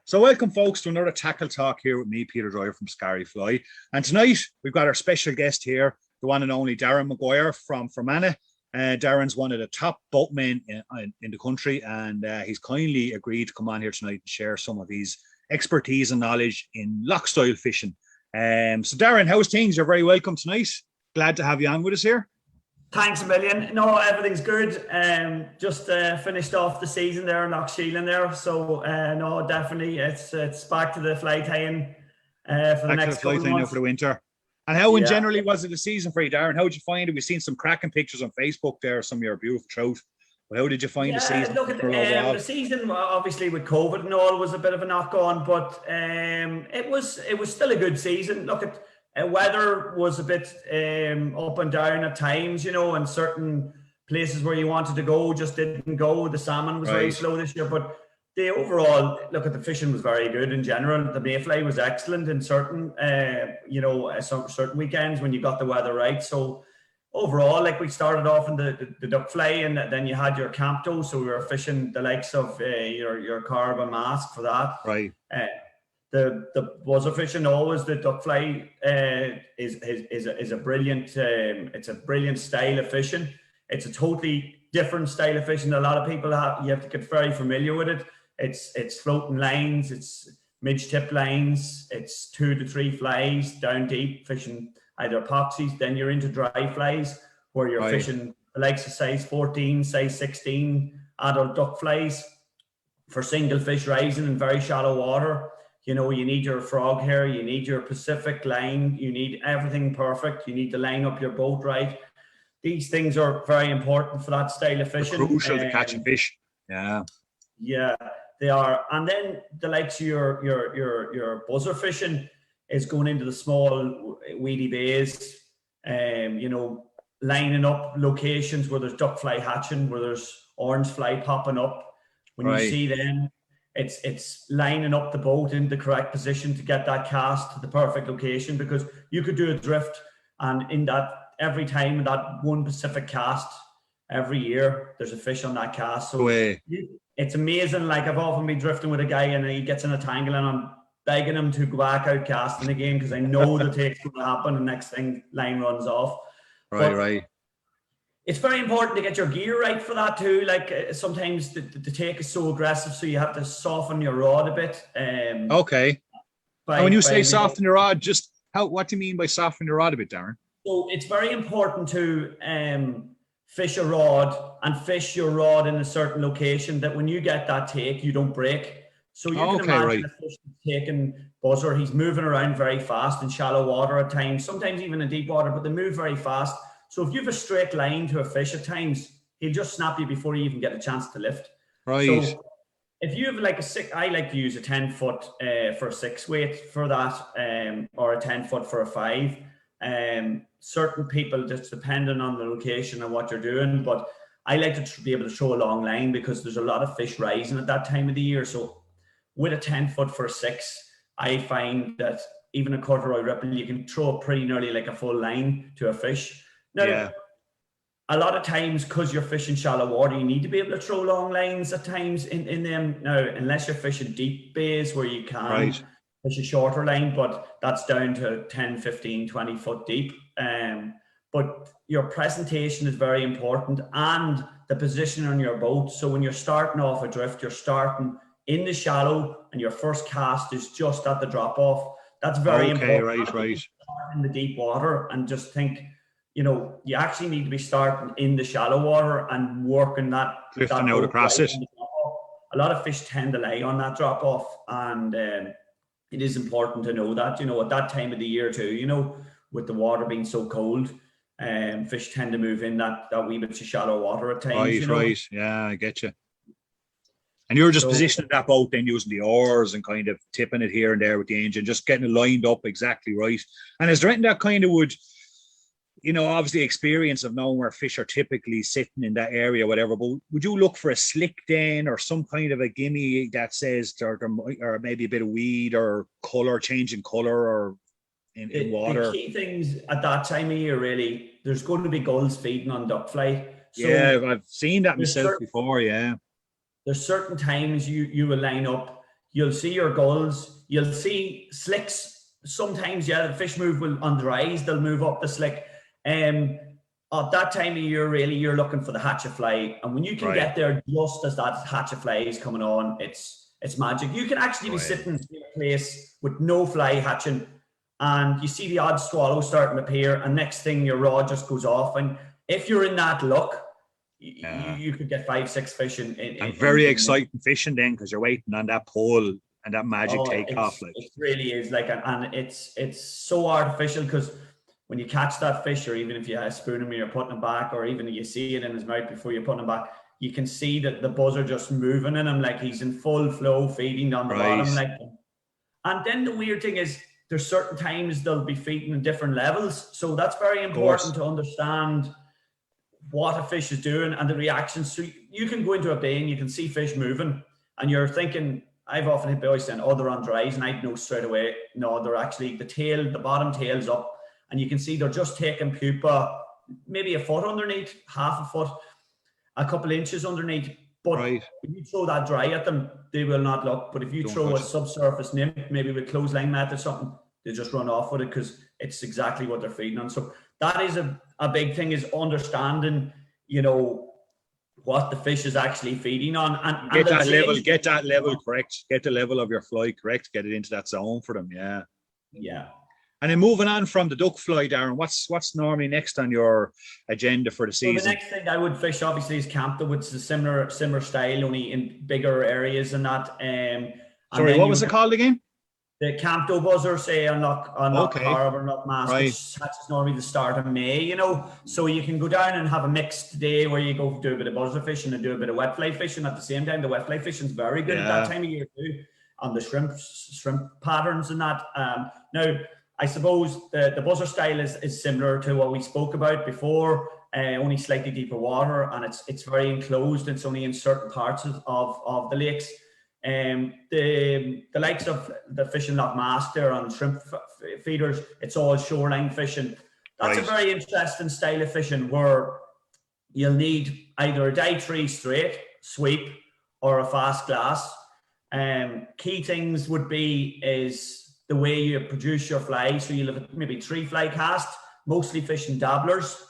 So welcome, folks, to another Tackle Talk here with me, Peter Dwyer from Scary Fly. And tonight, we've got our special guest here, the one and only Darren Maguire from Fermanagh. Darren's one of the top boatmen in the country, and he's kindly agreed to come on here tonight and share some of his expertise and knowledge in lock-style fishing. So Darren, how's things? You're very welcome tonight. Glad to have you on with us here. Thanks a million. No, everything's good. Just finished off the season there in Loch Sheelin there. So no, definitely it's back to the fly tying for the next couple of months. For the winter. And how generally was it the season for you, Darren? How did you find it? We've seen some cracking pictures on Facebook there, some of your beautiful trout. But how did you find the season? Look, the season, obviously with COVID and all, was a bit of a knock on, but it was still a good season. Look at weather was a bit up and down at times, and certain places where you wanted to go just didn't go. The salmon was very slow this year, but the overall look at the fishing was very good in general. The mayfly was excellent in certain, some certain weekends when you got the weather right. So overall, like we started off in the duck fly, and then you had your Campto, so we were fishing the likes of your carb and mask for that. Right. The buzzer fishing always, the duck fly is a brilliant it's a brilliant style of fishing. It's a totally different style of fishing. A lot of people you have to get very familiar with it. It's floating lines, it's midge tip lines, it's 2 to 3 flies down deep, fishing either epoxies. Then you're into dry flies where you're fishing the likes of size 14, size 16 adult duck flies for single fish rising in very shallow water. You need your frog hair, you need your Pacific line, you need everything perfect. You need to line up your boat right. These things are very important for that style of fishing. They're crucial to catching fish. Yeah. Yeah, they are. And then the likes of your buzzer fishing is going into the small weedy bays, lining up locations where there's duck fly hatching, where there's orange fly popping up. When you see them, it's lining up the boat in the correct position to get that cast to the perfect location, because you could do a drift, and in that every time in that one Pacific cast every year there's a fish on that cast. So it's amazing. Like, I've often been drifting with a guy and he gets in a tangle and I'm begging him to go back out casting again because I know the take's going to happen and next thing line runs off. Right. It's very important to get your gear right for that too. Like sometimes the take is so aggressive, so you have to soften your rod a bit. And when you say soften your rod, what do you mean by soften your rod a bit, Darren? So it's very important to fish a rod and fish your rod in a certain location that when you get that take, you don't break. So you can imagine a fish taking buzzer. He's moving around very fast in shallow water at times, sometimes even in deep water, but they move very fast. So if you have a straight line to a fish at times, he'll just snap you before you even get a chance to lift. Right. So if you have like a 6, I like to use a 10 foot for a 6 weight for that, or a 10 foot for a 5. Certain people, just depending on the location and what you're doing, but I like to be able to throw a long line because there's a lot of fish rising at that time of the year. So with a 10 foot for a 6, I find that even a corduroy ripple, you can throw pretty nearly like a full line to a fish. Now, a lot of times, because you're fishing shallow water, you need to be able to throw long lines at times in them. Now, unless you're fishing deep bays where you can fish a shorter line, but that's down to 10, 15, 20 foot deep. But your presentation is very important, and the position on your boat. So when you're starting off a drift, you're starting in the shallow and your first cast is just at the drop off. That's very important. Right. In the deep water, and just think, you actually need to be starting in the shallow water and working that drifting out across it. A lot of fish tend to lay on that drop off, and it is important to know that, at that time of the year too, with the water being so cold, fish tend to move in that wee bit of shallow water at times. Right. Yeah, I get you. And you're just So, positioning that boat then using the oars and kind of tipping it here and there with the engine, just getting it lined up exactly right. And is there anything that kind of would, obviously experience of knowing where fish are typically sitting in that area, whatever, but would you look for a slick then or some kind of a gimme that says or maybe a bit of weed or changing color or in water? The key things at that time of year, really, there's going to be gulls feeding on duck fly. So yeah, I've seen that myself before, yeah. There's certain times you will line up, you'll see your gulls, you'll see slicks. Sometimes, the fish move on the rise, they'll move up the slick. At that time of year, really, you're looking for the hatchet fly. And when you can get there just as that hatchet fly is coming on, it's magic. You can actually be sitting in a place with no fly hatching, and you see the odd swallow starting to appear, and next thing your rod just goes off. And if you're in that luck, you could get 5-6 fish and very exciting fishing then, because you're waiting on that pull and that magic takeoff. It really is and it's so artificial, because when you catch that fish, or even if you spoon him and you're putting him back, or even if you see it in his mouth before you're putting him back, you can see that the buzzer just moving in him, like he's in full flow, feeding down the bottom. And then the weird thing is, there's certain times they'll be feeding in different levels, so that's very important to understand what a fish is doing and the reactions. So you can go into a bay and you can see fish moving, and you're thinking, I've often hit boys saying, they're on dries, and I'd know straight away, no, they're actually, the bottom tail's up, and you can see they're just taking pupa, maybe a foot underneath, half a foot, a couple inches underneath. But if you throw that dry at them, they will not look. But if you throw a subsurface nymph, maybe with clothesline net or something, they just run off with it, because it's exactly what they're feeding on. So that is a big thing, is understanding, what the fish is actually feeding on. And get that level correct. Get the level of your fly correct. Get it into that zone for them. Yeah. Yeah. And then moving on from the duck fly, Darren, what's normally next on your agenda for the season? So the next thing I would fish, obviously, is Campto, which is a similar style, only in bigger areas and that. Sorry, what was it called again? The Campto buzzer, say, on Loch Carb or Loch Mask, which catches normally the start of May, So you can go down and have a mixed day where you go do a bit of buzzer fishing and do a bit of wet fly fishing at the same time. The wet fly fishing is very good at that time of year too, on the shrimp patterns and that. Now, I suppose the buzzer style is similar to what we spoke about before, only slightly deeper water, and it's very enclosed. It's only in certain parts of the lakes. The likes of the fishing Loch Mask there on shrimp feeders, it's all shoreline fishing. That's a very interesting style of fishing, where you'll need either a die tree straight, sweep, or a fast glass. Key things would be is the way you produce your fly. So you'll have maybe 3 fly cast, mostly fishing dabblers.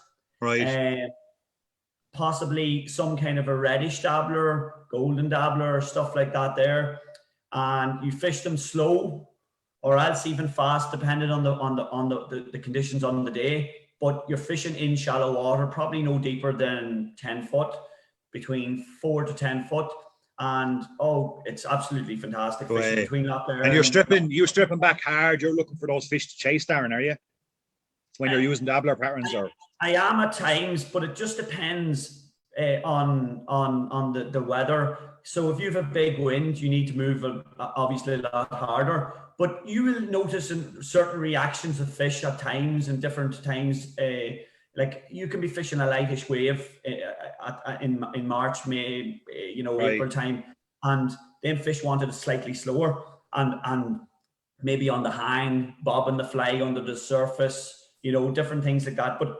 Possibly some kind of a reddish dabbler, golden dabbler, stuff like that there. And you fish them slow, or else even fast, depending on the conditions on the day. But you're fishing in shallow water, probably no deeper than 10 foot, between 4 to 10 foot. And it's absolutely fantastic fishing between that there. And you're stripping back hard. You're looking for those fish to chase, Darren, are you? When you're using dabbler patterns, or I am at times, but it just depends on the weather. So if you have a big wind, you need to move obviously a lot harder. But you will notice in certain reactions of fish at times, and different times. Like you can be fishing a lightish wave in March, May, April time, and then fish wanted it slightly slower, and maybe on the hang, bobbing the fly under the surface, different things like that. But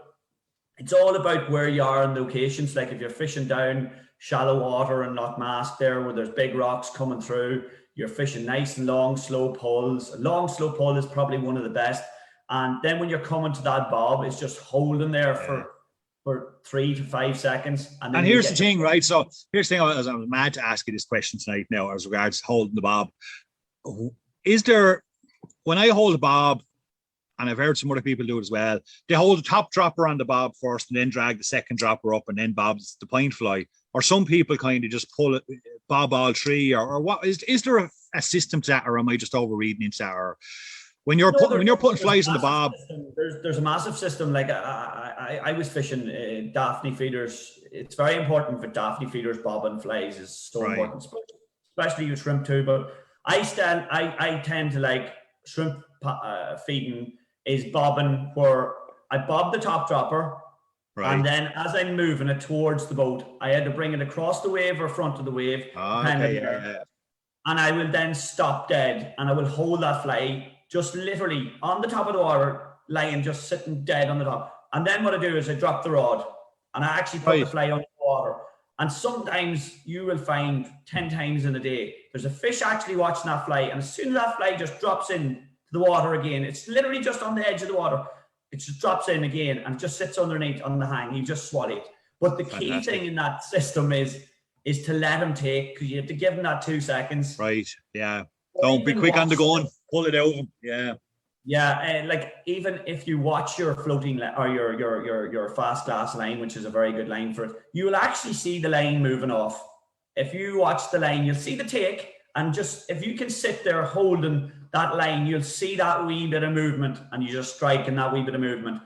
it's all about where you are in locations. Like if you're fishing down shallow water in Loch Mask there, where there's big rocks coming through, you're fishing nice and long, slow pulls. A long, slow pull is probably one of the best. And then when you're coming to that bob, it's just holding there for 3 to 5 seconds. And here's the thing, right? So here's the thing, I was mad to ask you this question tonight now as regards holding the bob. Is there, when I hold a bob, and I've heard some other people do it as well, they hold the top dropper on the bob first and then drag the second dropper up and then bobs the point fly. Or some people kind of just pull it, bob all three, or what? Is there a system to that, or am I just overreading into that? Or when you're No, putting flies in the bob, there's a massive system. Like I was fishing Daphne feeders. It's very important for Daphne feeders, bob and flies is so right? important, especially with shrimp too. But I tend to like shrimp feeding is bobbing where I bob the top dropper. Right. And then as I'm moving it towards the boat, I had to bring it across the wave or front of the wave. Okay, yeah. And I will then stop dead and I will hold that fly just literally on the top of the water, lying, just sitting dead on the top. And then what I do is I drop the rod and I actually put the fly on the water. And sometimes you will find 10 times in a day, there's a fish actually watching that fly. And as soon as that fly just drops in to the water again, it's literally just on the edge of the water. It just drops in again and just sits underneath on the hang. You just swat it. But the key thing in that system is to let him take, because you have to give him that 2 seconds. Right. Yeah. Don't be quick on the gun. Pull it over. Yeah. Yeah. Like even if you watch your floating or your fast glass line, which is a very good line for it, you will actually see the line moving off. If you watch the line, you'll see the take, and just if you can sit there holding that line, you'll see that wee bit of movement, and you just strike in that wee bit of movement.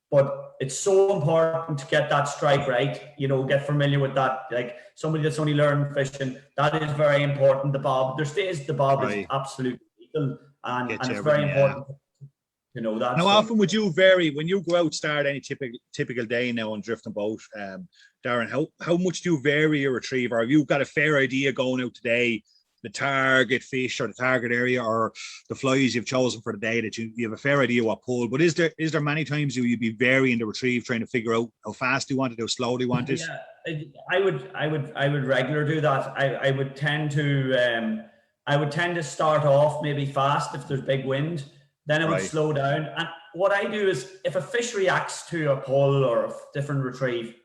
But it's so important to get that strike right, get familiar with that. Like somebody that's only learned fishing, that is very important. The bob, there's days the bob is absolutely lethal, and it's very important to know that. How often would you vary when you go out, start any typical day now on drifting boat, Darren? How much do you vary your retrieve? Or have you got a fair idea going out today, the target fish or the target area or the flies you've chosen for the day, that you have a fair idea what pull? But is there many times you'd be varying the retrieve, trying to figure out how fast you want it, how slow you want it? Yeah, I would regularly do that. I would tend to start off maybe fast if there's big wind, then I would slow down. And what I do is if a fish reacts to a pull or a different retrieve,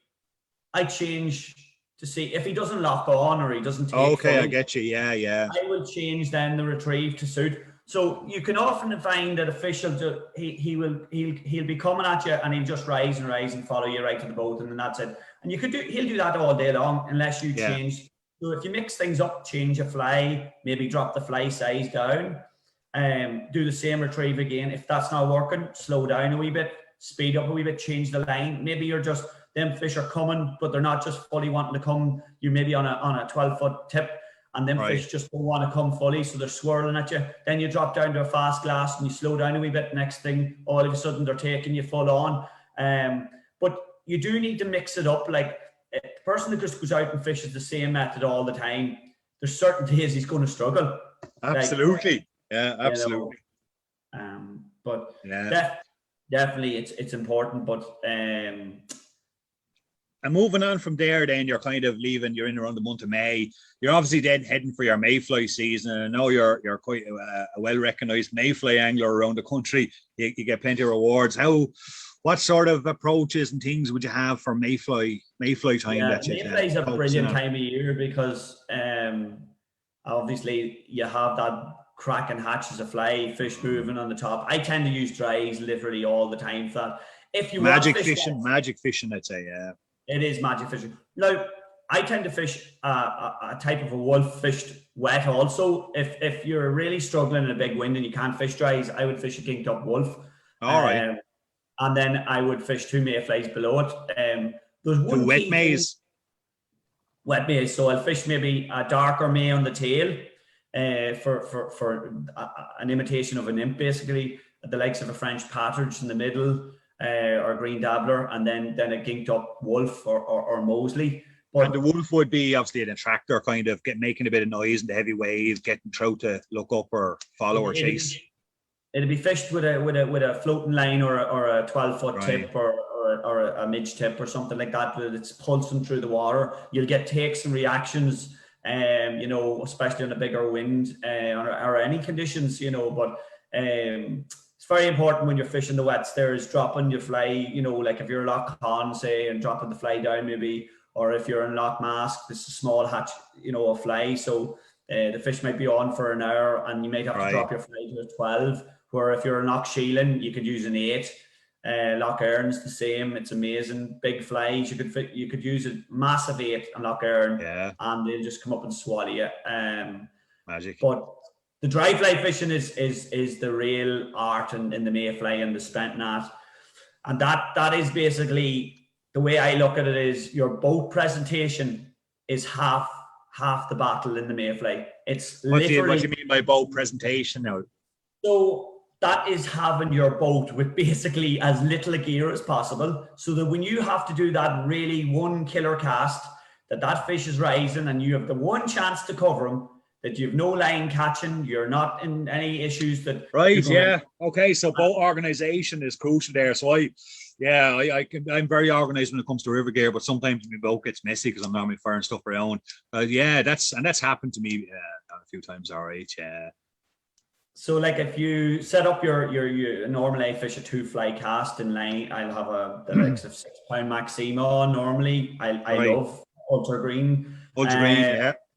I change to see if he doesn't lock on or he doesn't take okay, I get you. Yeah. I will change then the retrieve to suit. So you can often find that a fish will he'll be coming at you and he'll just rise and follow you right to the boat, and then that's it. And he'll do that all day long unless you change. So if you mix things up, change a fly, maybe drop the fly size down, do the same retrieve again. If that's not working, slow down a wee bit, speed up a wee bit, change the line. Maybe you're just them fish are coming, but they're not just fully wanting to come. You maybe on a 12-foot tip, and them fish just don't want to come fully, so they're swirling at you. Then you drop down to a fast glass and you slow down a wee bit. Next thing, all of a sudden they're taking you full on. But you do need to mix it up. Like the person that just goes out and fishes the same method all the time, there's certain days he's going to struggle. Absolutely. Absolutely. But definitely it's important. But and moving on from there, then you're kind of leaving. You're in around the month of May. You're obviously then heading for your mayfly season. And I know you're quite a well-recognised mayfly angler around the country. You get plenty of rewards. What sort of approaches and things would you have for mayfly time? Mayfly is a brilliant time of year because obviously you have that cracking hatches of fly, fish moving on the top. I tend to use dries literally all the time for that. If you magic fishing, I'd say, yeah. It is magic fishing. Now, I tend to fish a type of a wolf fished wet also. If you're really struggling in a big wind and you can't fish dries, I would fish a kinked up wolf. All right. And then I would fish 2 mayflies below it. There's one wet maize. Wet maize. So I'll fish maybe a darker may on the tail for an imitation of a nymph, basically, the likes of a French partridge in the middle. Or a green dabbler, and then a ginked up wolf or Mosley. And the wolf would be obviously an attractor, kind of making a bit of noise in the heavy waves, getting trout to look up or follow or chase. It'd be fished with a floating line or a 12-foot tip or a midge tip or something like that. It's pulsing through the water. You'll get takes and reactions, especially on a bigger wind or any conditions, but. It's very important when you're fishing the wets there is dropping your fly, like if you're Loch Con, say, and dropping the fly down maybe, or if you're in Loch Mask, it's a small hatch, a fly. So the fish might be on for an hour and you might have to drop your fly to a 12, where if you're in Loch Sheelan, you could use an 8. Loch Erin's the same. It's amazing. Big flies. You could use a massive 8 on Loch Erin and they'll just come up and swallow you. Magic. But The dry fly fishing is the real art in the mayfly and the spent net. And that is basically the way I look at it is your boat presentation is half the battle in the mayfly. It's What do literally you mean by boat presentation now? so that is having your boat with basically as little gear as possible, so that when you have to do that really one killer cast, that fish is rising and you have the one chance to cover him, that you have no line catching, you're not in any issues that. Right, yeah. Okay, so boat organization is crucial there. So I'm very organized when it comes to river gear, but sometimes my boat gets messy because I'm normally firing stuff around. Yeah, that's happened to me a few times. All right, yeah. So like if you set up your normally I fish a 2 fly cast in line, I'll have the likes of 6 pound Maxima. Normally I love ultra green.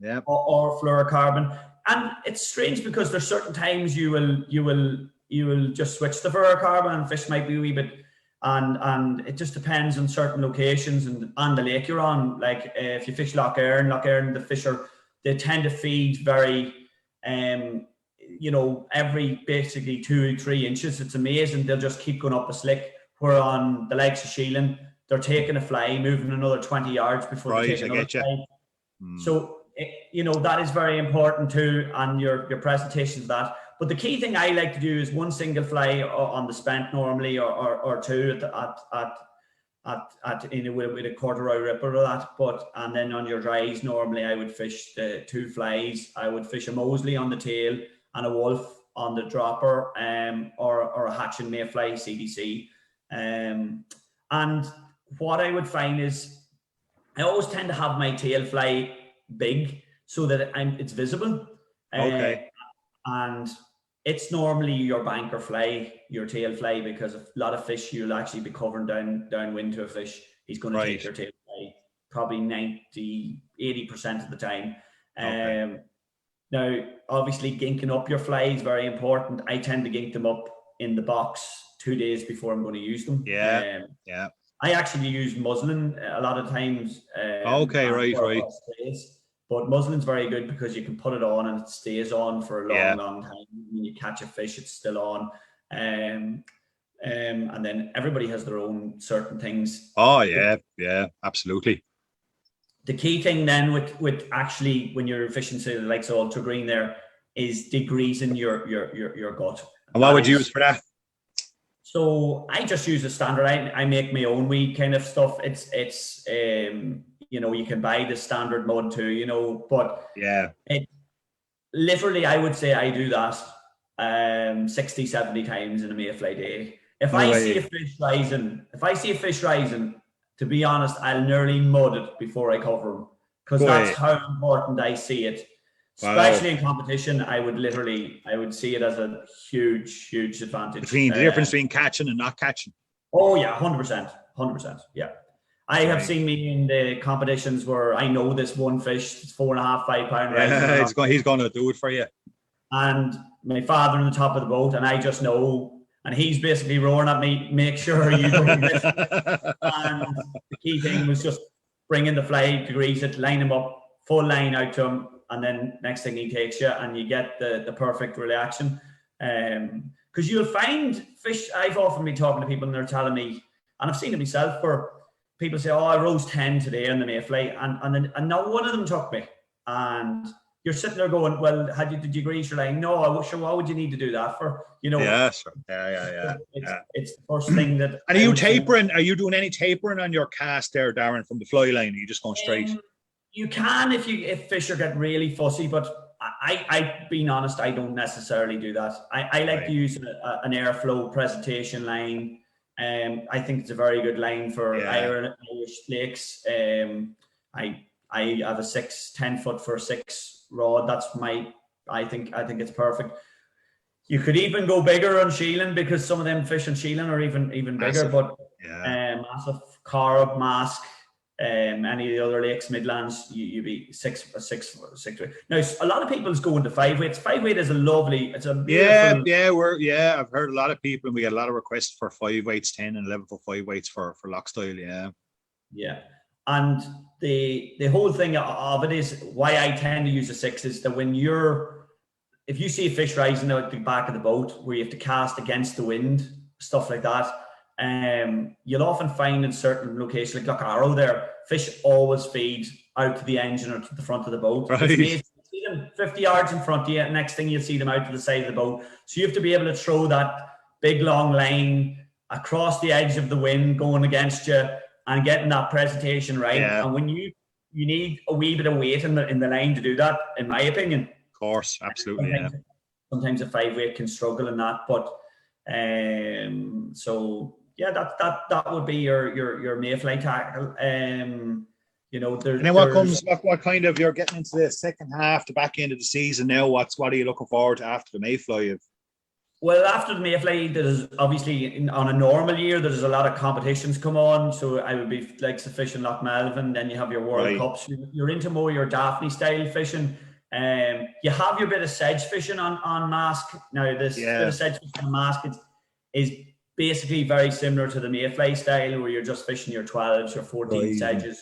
Yeah. Or fluorocarbon. And it's strange because there's certain times you will just switch to fluorocarbon and fish might be a wee bit, and it just depends on certain locations and on the lake you're on. Like if you fish Loch Earn, the fish they tend to feed very every basically 2 or 3 inches. It's amazing. They'll just keep going up a slick. Where on the likes of Sheelan, they're taking a fly, moving another 20 yards before they take another fly. So that is very important too, and your presentation of that. But the key thing I like to do is one single fly on the spent normally, or 2 with a corduroy ripper or that. And then on your dries normally I would fish the 2 flies. I would fish a Mosley on the tail and a Wolf on the dropper, or a Hatch and Mayfly CDC. And what I would find is I always tend to have my tail fly big so that it's visible. Okay. And it's normally your banker fly, your tail fly, because a lot of fish you'll actually be covering downwind to a fish. He's going to take your tail fly probably 90-80% of the time. Okay. Now, obviously, ginking up your fly is very important. I tend to gink them up in the box 2 days before I'm going to use them. Yeah. I actually use muslin a lot of times. Okay, right. But muslin's very good because you can put it on and it stays on for a long time. When you catch a fish, it's still on. And then everybody has their own certain things. Oh, yeah, absolutely. The key thing then with actually when you're fishing, say the likes of ultra green there, is degreasing your gut. And what would you use for that? So I just use a standard. I make my own wee kind of stuff. It's you can buy the standard mud too, but it literally I would say I do that 60, 70 times in a mayfly day. If I see a fish rising, to be honest, I'll nearly mud it before I cover them, because that's how important I see it. Especially in competition, I would see it as a huge advantage. Between the difference between catching and not catching. Oh yeah, 100%. Yeah. I have seen me in the competitions where I know this one fish is 4.5, 5 pound. Yeah, he's going to do it for you. And my father on the top of the boat, and I just know, and he's basically roaring at me, make sure you don't miss. And the key thing was just bringing the fly to grease it, line him up, full line out to him, and then next thing he takes you, and you get the perfect reaction. Because you'll find fish, I've often been talking to people and they're telling me, and I've seen it myself, where people say, oh, I rose 10 today on the mayfly, and not one of them took me. And you're sitting there going, well, did you grease your line? No, why would you need to do that for? Yeah, sure. Yeah. It's the first thing that. And are you tapering? Are you doing any tapering on your cast there, Darren, from the fly line? Are you just going straight? You can if fish are getting really fussy, but I being honest, I don't necessarily do that. I like to use an airflow presentation line. I think it's a very good line for Irish lakes. I have a 10 foot for 6 rod. I think it's perfect. You could even go bigger on Sheelan, because some of them fish on Sheelan are even bigger. But massive carp, mask, any of the other lakes, Midlands, you be 6 weight. Now a lot of people's going to 5 weights. 5 weight is it's a beautiful. I've heard a lot of people, and we get a lot of requests for 5 weights, 10 and 11 for 5 weights for lock style. Yeah. And the whole thing of it is why I tend to use a 6 is that when if you see a fish rising out the back of the boat where you have to cast against the wind, stuff like that, you'll often find in certain locations, like Loch Arrow there, fish always feed out to the engine or to the front of the boat. Right. It's amazing. You see them 50 yards in front of you, and next thing you'll see them out to the side of the boat. So you have to be able to throw that big long line across the edge of the wind going against you and getting that presentation right. Yeah. And when you need a wee bit of weight in the line to do that, in my opinion. Of course, absolutely. Sometimes a 5-weight can struggle in that, but so yeah, that would be your mayfly tackle. You know, and then what kind of, you're getting into the second half, the back end of the season now, what are you looking forward to after the mayfly? Well, after the mayfly, there's obviously on a normal year, there's a lot of competitions come on. So I would be like fishing Loch Melvin, then you have your World Cups. You're into more your Daphne style fishing. You have your bit of sedge fishing on Mask. Now, this bit of sedge fishing on Mask is basically very similar to the mayfly style, where you're just fishing your 12s, your 14 sedges,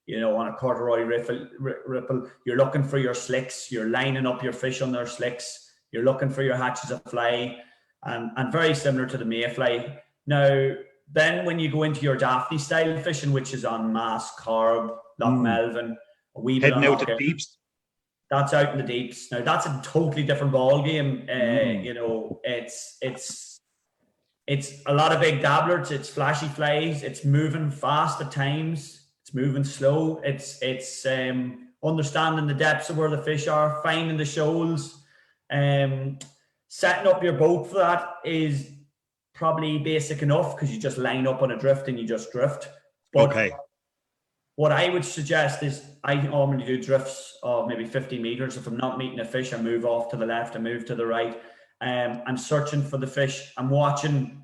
you know, on a corduroy ripple. You're looking for your slicks. You're lining up your fish on their slicks. You're looking for your hatches of fly, and very similar to the mayfly. Now, then when you go into your Daphne style fishing, which is on Mask, Corb, Loch Melvin, a wee bit heading out to deeps. That's out in the deeps. Now, that's a totally different ball game. You know, it's a lot of big dabblers. It's flashy flies. It's moving fast at times. It's moving slow. It's understanding the depths of where the fish are, finding the shoals. Setting up your boat for that is probably basic enough, because you just line up on a drift and you just drift. But what I would suggest is, I normally do drifts of maybe 50 meters. If I'm not meeting a fish, I move off to the left, I move to the right. I'm searching for the fish. I'm watching.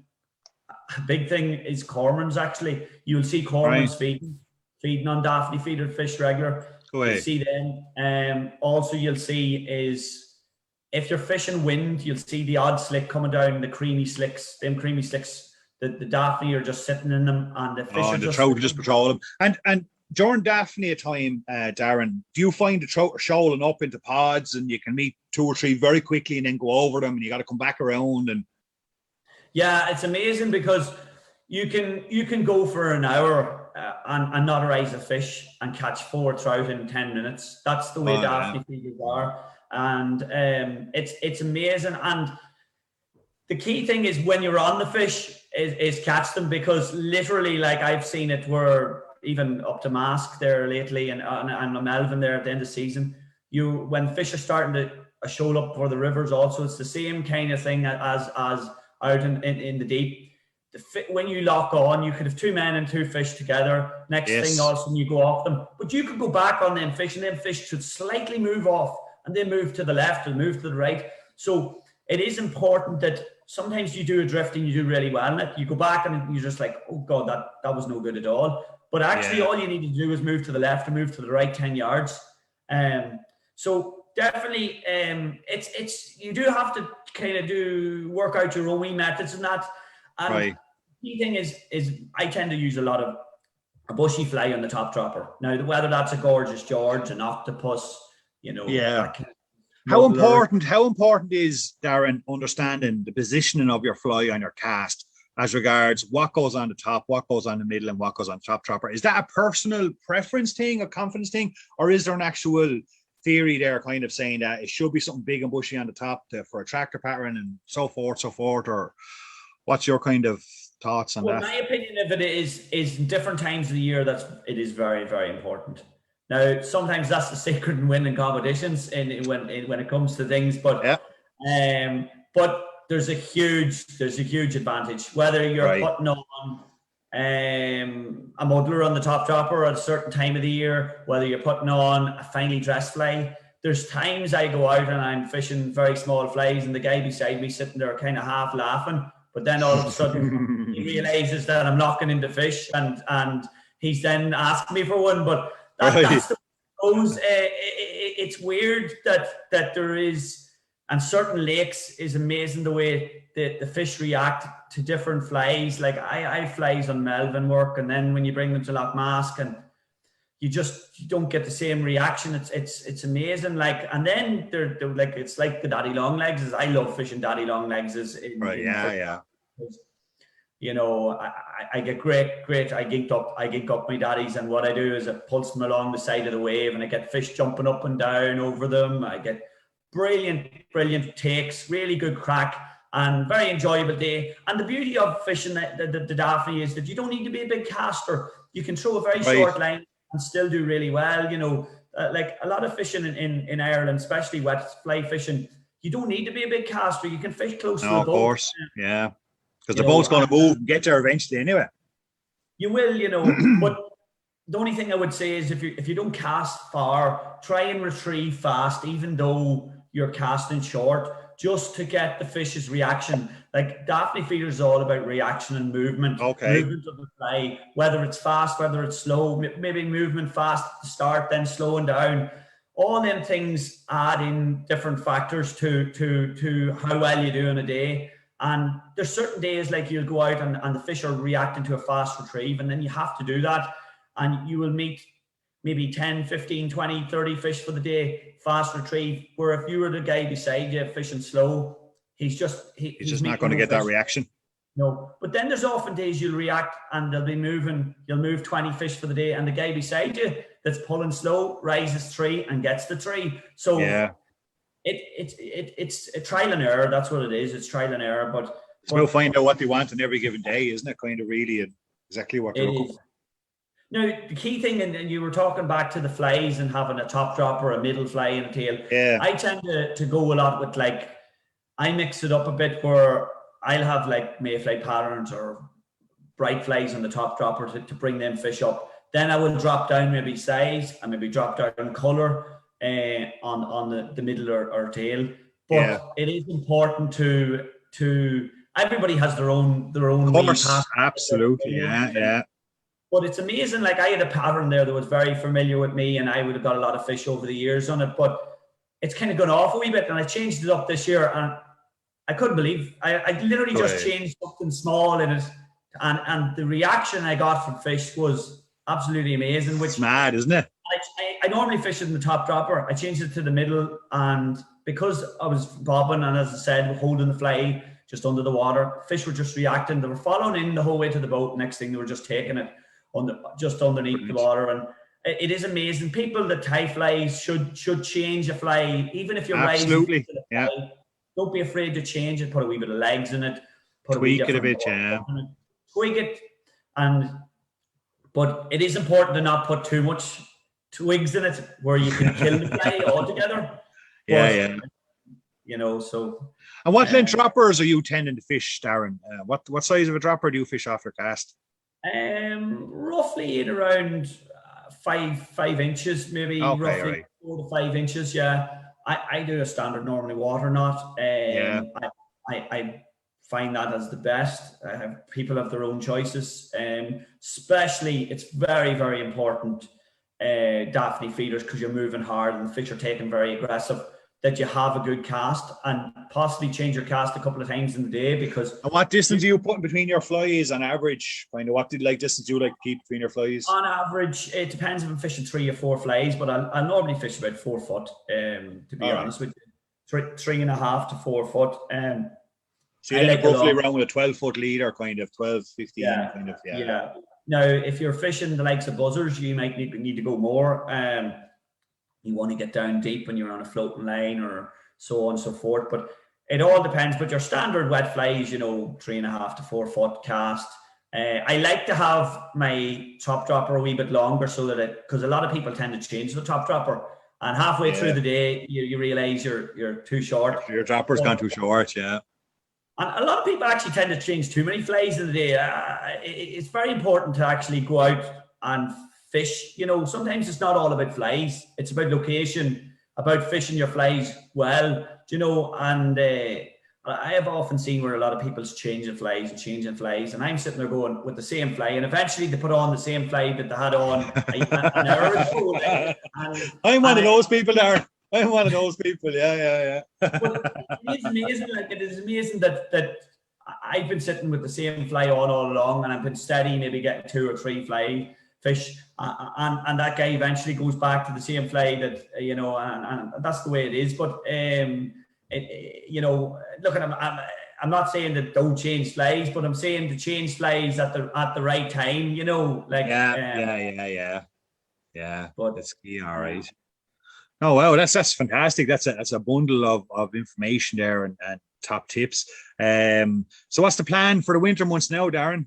A big thing is cormorants, actually. You'll see cormorants feeding on Daphne feeder fish regular. You'll see them. Also, you'll see is, if you're fishing wind, you'll see the odd slick coming down, the creamy slicks. Them creamy slicks, the Daphne are just sitting in them, and the fish are the trout just patrol them. And during Daphne time, Darren, do you find the trout are shoaling up into pods, and you can meet 2 or 3 very quickly and then go over them, and you got to come back around? And yeah, it's amazing, because you can go for an hour and not arise a fish and catch 4 trout in 10 minutes. That's the way Daphne feeders are. And it's amazing. And the key thing is, when you're on the fish, is catch them, because literally, like, I've seen it where even up to Mask there lately, and Melvin there at the end of the season, when fish are starting to show up for the rivers, also it's the same kind of thing as out in the deep. When you lock on, you could have 2 men and 2 fish together. Next thing, all of a sudden you go off them, but you could go back on them fish, and them fish should slightly move off, and they move to the left and move to the right. So it is important that sometimes you do a drifting, you do really well in it. You go back and you're just like, oh God, that was no good at all. But actually, all you need to do is move to the left and move to the right 10 yards. So definitely, it's you do have to kind of work out your own wee methods and that. And the key thing is I tend to use a lot of a bushy fly on the top dropper. Now, whether that's a Gorgeous George, an octopus, you know. Yeah. How important is, Darren, understanding the positioning of your fly on your cast as regards what goes on the top, what goes on the middle, and what goes on the top dropper? Is that a personal preference thing, a confidence thing, or is there an actual theory there kind of saying that it should be something big and bushy on the top for a tractor pattern and so forth, or what's your kind of thoughts on that? My opinion of it is different times of the year it is very, very important. Now, sometimes that's the secret in winning competitions, and when it comes to things, but there's a huge advantage whether you're putting on a muddler on the top dropper at a certain time of the year, whether you're putting on a finely dressed fly. There's times I go out and I'm fishing very small flies, and the guy beside me sitting there kind of half laughing, but then all of a sudden he realizes that I'm knocking into fish, and he's then asking me for one. But that's the way it goes. It's weird that there is, and certain lakes is amazing the way the fish react to different flies. Like I flies on Melvin work, and then when you bring them to Loch Mask, and you don't get the same reaction. It's amazing. Like, and then they're like, it's like the daddy long legs. I love fishing daddy long legs Right. Yeah. you know, I get great. I gink up my daddies, and what I do is I pulse them along the side of the wave, and I get fish jumping up and down over them. I get brilliant takes, really good crack, and very enjoyable day. And the beauty of fishing the Daphne is that you don't need to be a big caster. You can throw a very short line and still do really well. You know, like a lot of fishing in Ireland, especially wet fly fishing, you don't need to be a big caster. You can fish close to the boat. Of course, yeah. Because the boat's going to move and get there eventually anyway. You will, you know. But the only thing I would say is if you don't cast far, try and retrieve fast, even though you're casting short, just to get the fish's reaction. Like Daphne feeders is all about reaction and movement. Okay. Movement of the fly, whether it's fast, whether it's slow, maybe movement fast at the start, then slowing down. All them things add in different factors to how well you do in a day. And there's certain days like you'll go out and the fish are reacting to a fast retrieve, and then you have to do that. And you will meet maybe 10, 15, 20, 30 fish for the day, fast retrieve. Where if you were the guy beside you fishing slow, he's just not going to get that reaction. No, but then there's often days you'll react and you'll move 20 fish for the day, and the guy beside you that's pulling slow rises 3 and gets the 3. So yeah. It's a trial and error. That's what it is. It's trial and error. But it's about finding out what they want on every given day, isn't it? Kind of really exactly what they're looking for. Now, the key thing, and you were talking back to the flies and having a top drop or a middle fly and a tail. Yeah. I tend to go a lot with, like, I mix it up a bit where I'll have like mayfly patterns or bright flies on the top dropper to bring them fish up. Then I will drop down maybe size and maybe drop down color on the middle or tail. But it is important to everybody has their own of course, absolutely. Yeah. But it's amazing. Like, I had a pattern there that was very familiar with me, and I would have got a lot of fish over the years on it, but it's kind of gone off a wee bit, and I changed it up this year, and I couldn't believe I literally just changed something small in it, and the reaction I got from fish was absolutely amazing. Which it's mad, isn't it? I normally fish it in the top dropper. I changed it to the middle, and because I was bobbing and, as I said, holding the fly just under the water, fish were just reacting. They were following in the whole way to the boat. Next thing, they were just taking it just underneath the water. And it is amazing. People that tie flies should change a fly, even if you're absolutely fly, don't be afraid to change it. Put a wee bit of legs in it. Tweak it a bit, tweak it, but it is important to not put too much twigs in it where you can kill the fly altogether. You know, so. And what length droppers are you tending to fish, Darren? What size of a dropper do you fish off your cast? Roughly in around 5 inches, maybe. Roughly right. 4 to 5 inches. Yeah, I do a standard normally water knot. I find that as the best. People have their own choices. Especially, it's very, very important. Daphne feeders, because you're moving hard and the fish are taking very aggressive, that you have a good cast and possibly change your cast a couple of times in the day. Because and what distance are you putting between your flies on average? Kind of what distance do you like to keep between your flies? On average, it depends if I'm fishing 3 or 4 flies, but I'll normally fish about 4 foot. To be honest with you, 3.5 to 4 foot. So you like roughly around with a 12-foot leader, kind of 12, 15, kind of. Yeah. Now, if you're fishing the likes of buzzers, you might need to go more. You want to get down deep when you're on a floating line or so on and so forth. But it all depends. But your standard wet flies, 3.5 to 4 foot cast. I like to have my top dropper a wee bit longer so that because a lot of people tend to change the top dropper. And halfway through the day, you realize you're too short. Your dropper's gone too short, yeah. And a lot of people actually tend to change too many flies in the day. It's very important to actually go out and fish. Sometimes it's not all about flies. It's about location, about fishing your flies well, and I have often seen where a lot of people's changing flies, and I'm sitting there going with the same fly, and eventually they put on the same fly that they had on an hour ago. I'm one of those people, Darren. I'm one of those people. Yeah. It's amazing. Like, it is amazing that I've been sitting with the same fly on all along, and I've been steady, maybe getting 2 or 3 fish, and that guy eventually goes back to the same fly that and that's the way it is. But look, I'm not saying that don't change flies, but I'm saying to change flies at the right time. Yeah. But That's key. All right. Oh wow, that's fantastic. That's a bundle of information there and top tips. So what's the plan for the winter months now, Darren?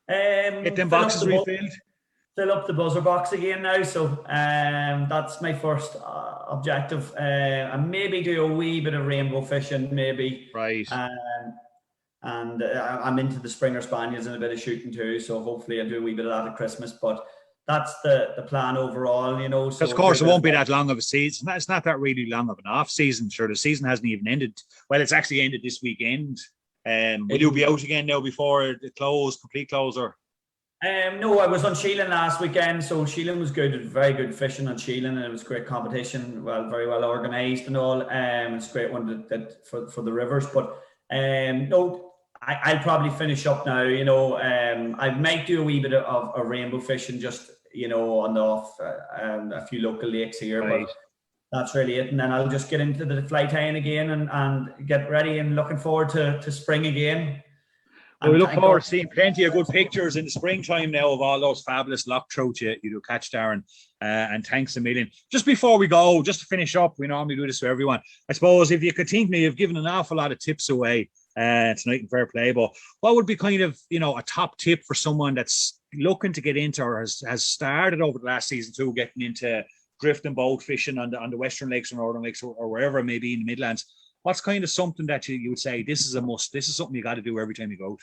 Get them boxes refilled. Fill up the buzzer box again now. So that's my first objective. And maybe do a wee bit of rainbow fishing, maybe. Right. And I'm into the Springer Spaniels and a bit of shooting too. So hopefully I'll do a wee bit of that at Christmas. But that's the plan overall, So of course, it won't be that long of a season. It's not that really long of an off season. Sure, the season hasn't even ended. Well, it's actually ended this weekend. Will you be out again now before the complete close, or? No, I was on Sheelan last weekend, so Sheelan was good. Very good fishing on Sheelan, and it was great competition. Well, very well organised and all. It's a great one that for the rivers. But no, I'll probably finish up now. I might do a wee bit of a rainbow fishing, just on the off a few local lakes here. Right. But that's really it. And then I'll just get into the fly tying again and get ready and looking forward to spring again. Well, we look forward to seeing plenty of good pictures in the springtime now of all those fabulous loch trout you do catch, Darren. And thanks a million. Just before we go, just to finish up, we normally do this for everyone. I suppose if you could think me, you've given an awful lot of tips away tonight in Fair Play, but what would be kind of, a top tip for someone that's looking to get into or has started over the last season too, getting into drift and boat fishing on the Western Lakes or Northern Lakes or wherever it may be in the Midlands? What's kind of something that you would say, this is a must, this is something you got to do every time you go out?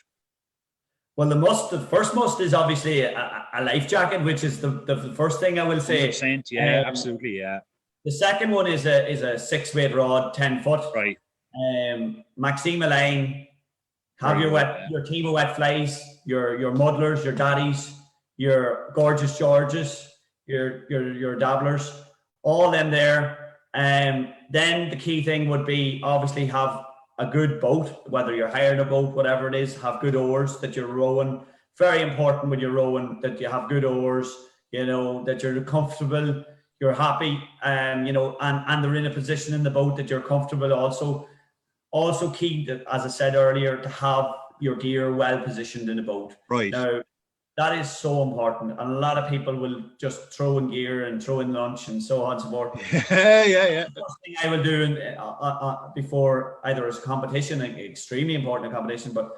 Well, the first must is obviously a life jacket, which is the first thing I will say. 100%, yeah, absolutely, yeah. The second one is a 6-weight rod, 10 foot. Right. Maxima line. Have your team of wet flies, your muddlers, your daddies, your gorgeous Georges, your dabblers, all them there. Then the key thing would be obviously have a good boat, whether you're hiring a boat, whatever it is, have good oars that you're rowing. Very important when you're rowing that you have good oars, that you're comfortable, you're happy, and they're in a position in the boat that you're comfortable also. Also key, as I said earlier, to have your gear well positioned in the boat. Right. Now, that is so important. And a lot of people will just throw in gear and throw in lunch and so on and so forth. Yeah. The first thing I will do before either as a competition, extremely important competition, but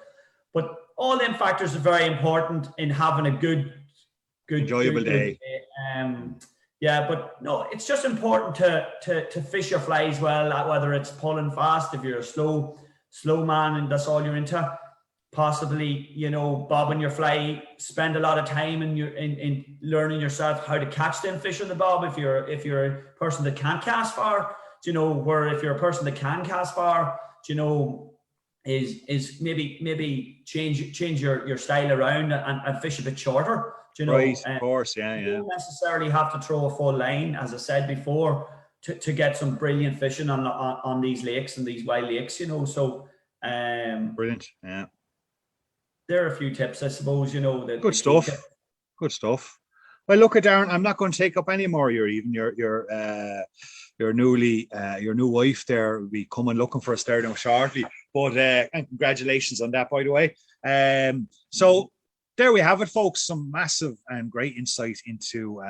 all them factors are very important in having a good enjoyable day. Yeah, but no, it's just important to fish your flies well, whether it's pulling fast, if you're a slow man and that's all you're into. Possibly, bobbing your fly, spend a lot of time in learning yourself how to catch them fish on the bob. If you're a person that can't cast far, where if you're a person that can cast far, is maybe change your style around and fish a bit shorter. Right, of course, yeah. You don't necessarily have to throw a full line, as I said before, to get some brilliant fishing on these lakes and these wild lakes. So brilliant, yeah. There are a few tips, I suppose, that good stuff. Well, look at Darren, I'm not going to take up any more. Your new wife there will be coming looking for us there now shortly. But and congratulations on that, by the way. So there we have it, folks. Some massive and great insight into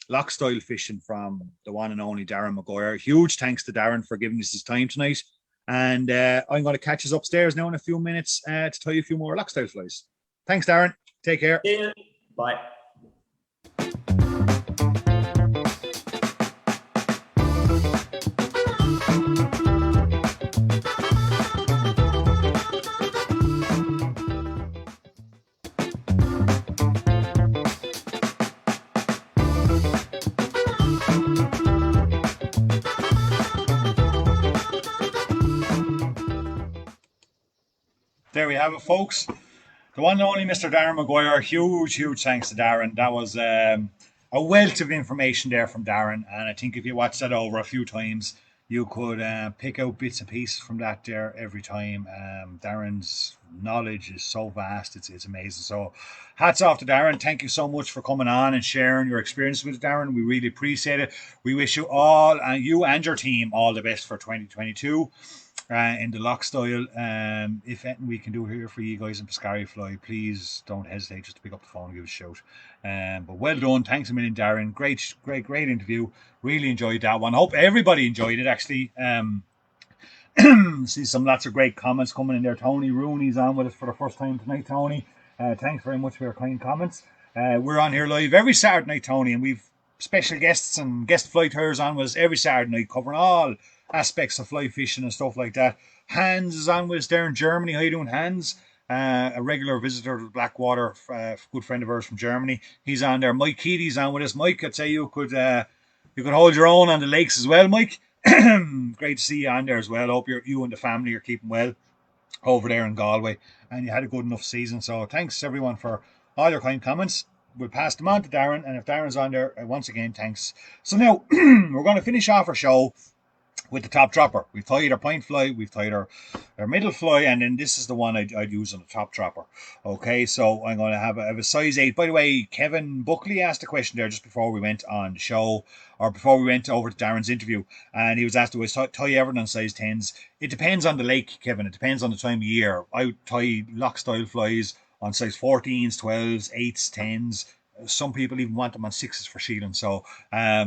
loch style fishing from the one and only Darren Maguire. Huge thanks to Darren for giving us his time tonight. And I'm going to catch us upstairs now in a few minutes to tie a few more loch style flies. Thanks, Darren. Take care. Yeah. Bye. There we have it, folks. The one and only Mr. Darren Maguire. Huge thanks to Darren. That was a wealth of information there from Darren. And I think if you watch that over a few times, you could pick out bits and pieces from that there every time. Darren's knowledge is so vast, it's amazing. So, hats off to Darren. Thank you so much for coming on and sharing your experience with Darren. We really appreciate it. We wish you all, you and your team, all the best for 2022. In the lock style. If anything we can do here for you guys in Piscari Fly, please don't hesitate just to pick up the phone and give us a shout. But well done. Thanks a million, Darren. Great interview. Really enjoyed that one. Hope everybody enjoyed it, actually. See some lots of great comments coming in there. Tony Rooney's on with us for the first time tonight, Tony. Thanks very much for your kind comments. We're on here live every Saturday night, Tony, and we've special guests and guest fly tires on with us every Saturday night, covering all aspects of fly fishing and stuff like that. Hans is on with us there in Germany. How you doing, Hans? A regular visitor to Blackwater, good friend of ours from Germany. He's on there. Mike Keaty's on with us. Mike, I'd say you could hold your own on the lakes as well, Mike. Great to see you on there as well. Hope you and the family are keeping well over there in Galway, and you had a good enough season. So thanks everyone for all your kind comments. We'll pass them on to Darren, and if Darren's on there, once again, thanks. So now we're going to finish off our show with the top dropper. We've tied our point fly, we've tied our middle fly, and then this is the one I'd use on the top dropper. Okay, so I'm going to have a size 8. By the way, Kevin Buckley asked a question there just before we went on the show, or before we went over to Darren's interview, and he was asked, do I tie everything on size 10s? It depends on the lake, Kevin. It depends on the time of year. I tie lock style flies on size 14s, 12s, 8s, 10s. Some people even want them on 6s for shielding. So it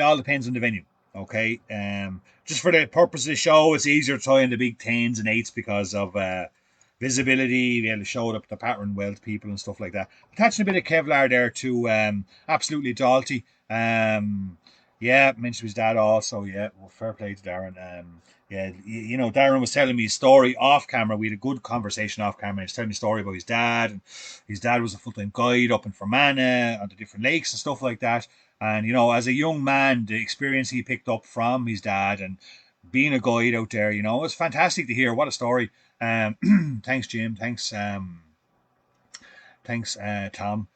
all depends on the venue, okay? Just for the purpose of the show, it's easier to tie in the big 10s and 8s because of visibility, be able to show up the pattern well to people and stuff like that. Attaching a bit of Kevlar there to Absolutely Dalty. Yeah, mentioned his dad also. Yeah, well, fair play to Darren. Yeah, you know, Darren was telling me his story off camera. We had a good conversation off camera. He was telling me a story about his dad. And his dad was a full-time guide up in Fermanagh on the different lakes and stuff like that. And, you know, as a young man, the experience he picked up from his dad and being a guide out there, you know, it was fantastic to hear. What a story. Thanks, Jim. Thanks, Tom.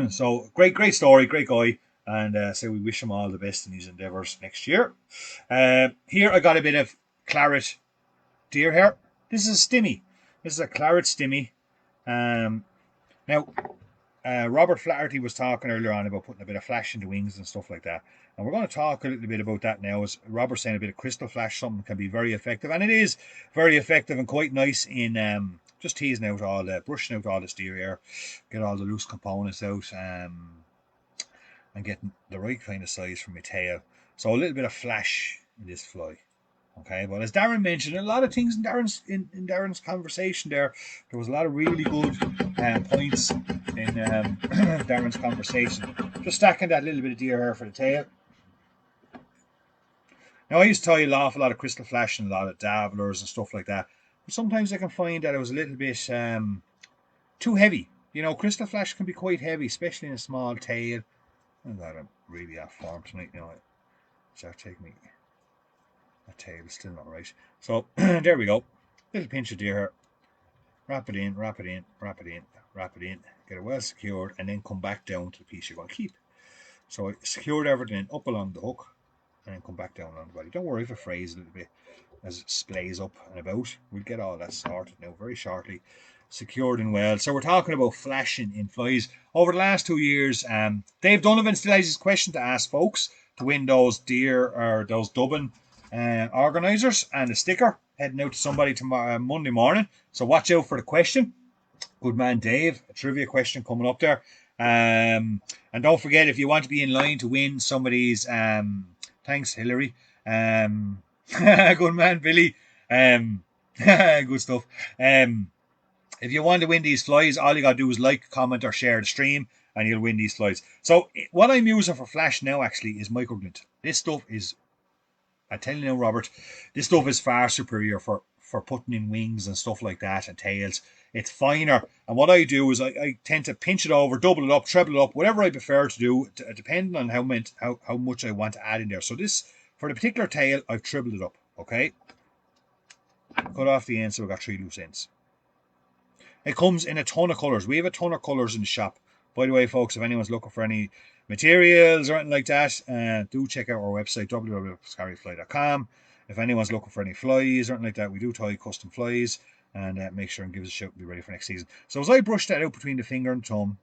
So, great story, great guy. And so we wish him all the best in his endeavours next year. Here I got a bit of claret deer hair. This is a stimmy. This is a claret stimmy. Now, Robert Flaherty was talking earlier on about putting a bit of flash in the wings and stuff like that. And we're going to talk a little bit about that now. As Robert's saying, a bit of crystal flash, something can be very effective. And it is very effective and quite nice in just teasing out all the, brushing out all this deer hair, get all the loose components out, and getting the right kind of size for my tail. So a little bit of flash in this fly. Okay, but as Darren mentioned, a lot of things in Darren's conversation there was a lot of really good points in Darren's conversation. Just stacking that little bit of deer hair for the tail. Now, I used to tie an awful lot of crystal flash and a lot of dabbler's and stuff like that. But sometimes I can find that it was a little bit too heavy. You know, crystal flash can be quite heavy, especially in a small tail. I'm not really off form tonight. You know, it's that take me. That tail is still not right. So there we go. Little pinch of deer hair. Wrap it in, wrap it in, wrap it in, wrap it in. Get it well secured, and then come back down to the piece you're going to keep. So I secured everything up along the hook, and then come back down on the body. Don't worry if it frays a little bit as it splays up and about. We'll get all that sorted now very shortly. Secured and well. So we're talking about flashing in flies. Over the last 2 years, Dave Donovan still has his question to ask folks to win those deer or those Dublin organisers and a sticker heading out to somebody tomorrow Monday morning. So watch out for the question. Good man, Dave. A trivia question coming up there. And don't forget, if you want to be in line to win some of these, thanks, Hillary. Good man, Billy. Good stuff. If you want to win these flies, all you got to do is like, comment, or share the stream, and you'll win these flies. So what I'm using for flash now, actually, is microglint. This stuff is, I tell you now, Robert, this stuff is far superior for putting in wings and stuff like that and tails. It's finer. And what I do is I tend to pinch it over, double it up, treble it up, whatever I prefer to do, depending on how much I want to add in there. So this, for the particular tail, I've trebled it up, okay? Cut off the end, so we've got 3 loose ends. It comes in a ton of colours. We have a ton of colours in the shop. By the way, folks, if anyone's looking for any, materials or anything like that, do check out our website, www.piscarifly.com. If anyone's looking for any flies or anything like that, we do tie custom flies, and make sure and give us a shout. Be ready for next season. So as I brush that out between the finger and thumb,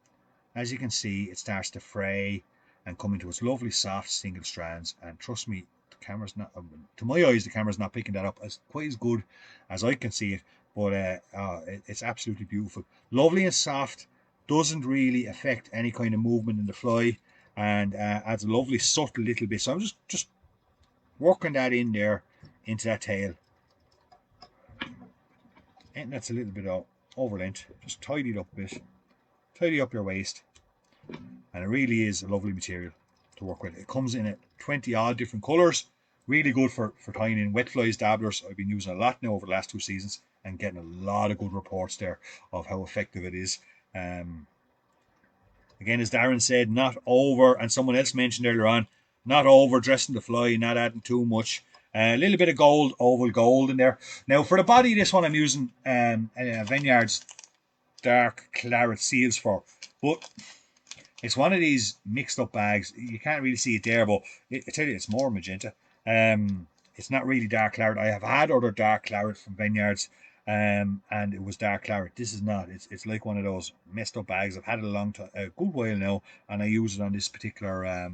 as you can see, it starts to fray and come into its lovely soft single strands. And trust me, the camera's not, to my eyes, the camera's not picking that up as quite as good as I can see it. But it's absolutely beautiful, lovely and soft. Doesn't really affect any kind of movement in the fly, and adds a lovely subtle little bit. So I'm just working that in there into that tail. And that's a little bit of over length. Just tidy it up a bit. Tidy up your waist. And it really is a lovely material to work with. It comes in 20 odd different colours. Really good for tying in wet flies, dabblers. I've been using a lot now over the last 2 seasons and getting a lot of good reports there of how effective it is. Again, as Darren said, not over, and someone else mentioned earlier on, not over dressing the fly, not adding too much. A little bit of gold, oval gold in there. Now for the body of this one, I'm using Vineyard's dark claret seals for, but it's one of these mixed up bags. You can't really see it there, but I tell you, it's more magenta. It's not really dark claret. I have had other dark claret from Vineyards, and it was dark claret. This is not. It's like one of those messed up bags. I've had it a good while now, and I use it on this particular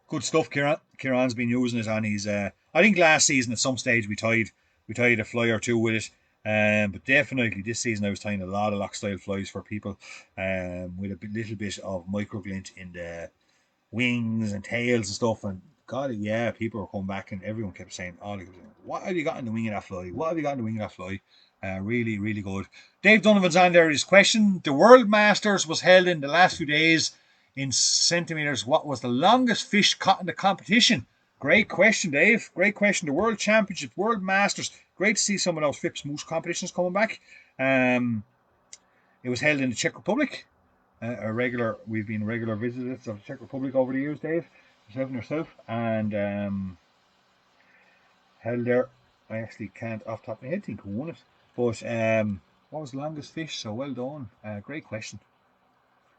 good stuff. Kieran's been using it on his. I think last season at some stage we tied a fly or two with it. But definitely this season I was tying a lot of lock style flies for people, with a little bit of microglint in the wings and tails and stuff. And God, yeah, people were coming back and everyone kept saying, "Oh, what have you got in the wing of that fly? What have you got in the wing of that fly?" Really, really good. Dave Donovan's on there. His question: the World Masters was held in the last few days. In centimeters, what was the longest fish caught in the competition? Great question, Dave. Great question. The World Championship, World Masters. Great to see some of those Phipps Moose competitions coming back. It was held in the Czech Republic. We've been regular visitors of the Czech Republic over the years, Dave, yourself, and held there. I actually can't off the top of my head think who won it, but what was the longest fish? So well done. Great question.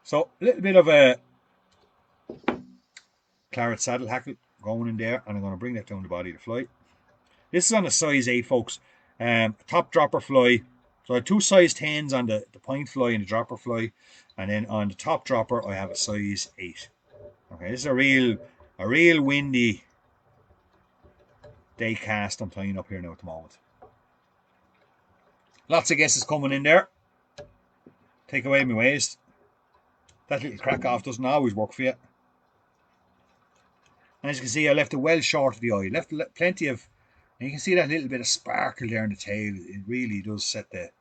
So a little bit of a claret saddle hackle going in there, and I'm going to bring that down the body of the fly. This is on a size 8, folks. Top dropper fly. So I have 2 size 10s on the point fly and the dropper fly, and then on the top dropper I have a size 8. Okay, this is a real windy day cast I'm tying up here now at the moment. Lots of guesses coming in there. Take away my waist. That little crack off doesn't always work for you. And as you can see, I left it well short of the eye. Left plenty of, and you can see that little bit of sparkle there in the tail. It really does set the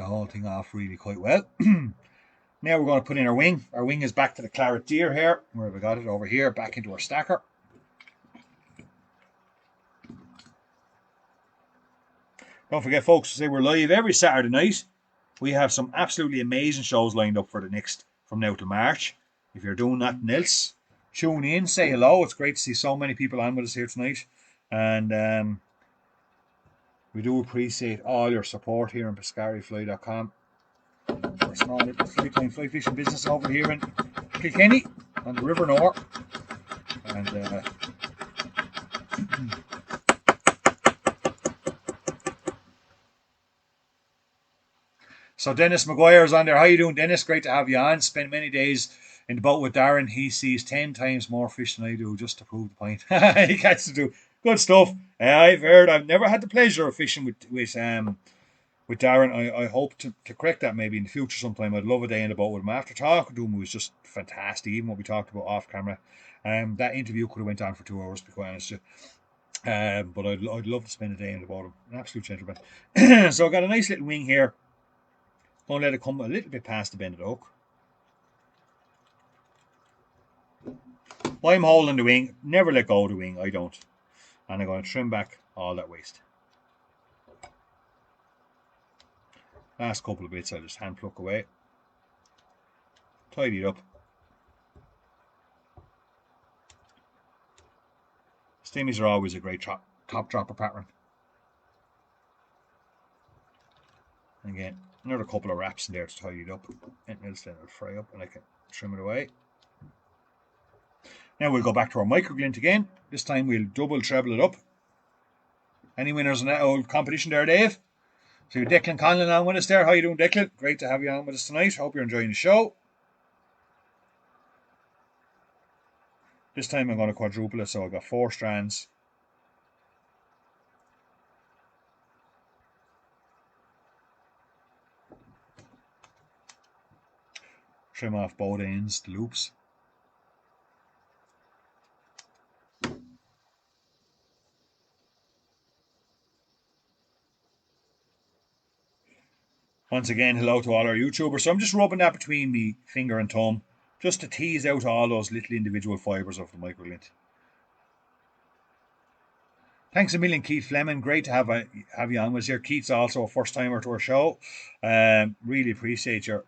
whole thing off really quite well. Now we're going to put in our wing. Our wing is back to the claret deer here. Where have we got it? Over here, back into our stacker. Don't forget, folks, to say we're live every Saturday night. We have some absolutely amazing shows lined up for the next, from now to March. If you're doing nothing else, tune in, say hello. It's great to see so many people on with us here tonight. And we do appreciate all your support here on piscarifly.com. A small little fly fishing business over here in Kilkenny on the River Nore. And so Dennis McGuire's on there. How you doing, Dennis? Great to have you on. Spent many days in the boat with Darren. He sees 10 times more fish than I do, just to prove the point. He gets to do good stuff. I've heard. I've never had the pleasure of fishing with Darren. I hope to correct that maybe in the future sometime. I'd love a day in the boat with him. After talking to him, it was just fantastic. Even what we talked about off camera. That interview could have went on for 2 hours, to be quite honest with you. But I'd love to spend a day in the boat with him. An absolute gentleman. So I've got a nice little wing here. Going to let it come a little bit past the bend of the hook. While I'm holding the wing, never let go of the wing. I don't. And I'm going to trim back all that waste. Last couple of bits I'll just hand pluck away. Tidy it up. Stimmies are always a great top dropper pattern. And again, Another couple of wraps in there to tidy it up. Anything else then it'll fry up and I can trim it away. Now we'll go back to our microglint again. This time we'll double treble it up. Any winners in that old competition there, Dave? So you're Declan Conlon on with us there. How you doing, Declan? Great to have you on with us tonight. Hope you're enjoying the show. This time I'm going to quadruple it, so I've got 4 strands. Trim off both ends, the loops. Once again, hello to all our YouTubers. So I'm just rubbing that between me finger and thumb, just to tease out all those little individual fibres of the microglint. Thanks a million, Keith Fleming. Great to have you on with us here. Keith's also a first timer to our show. Really appreciate your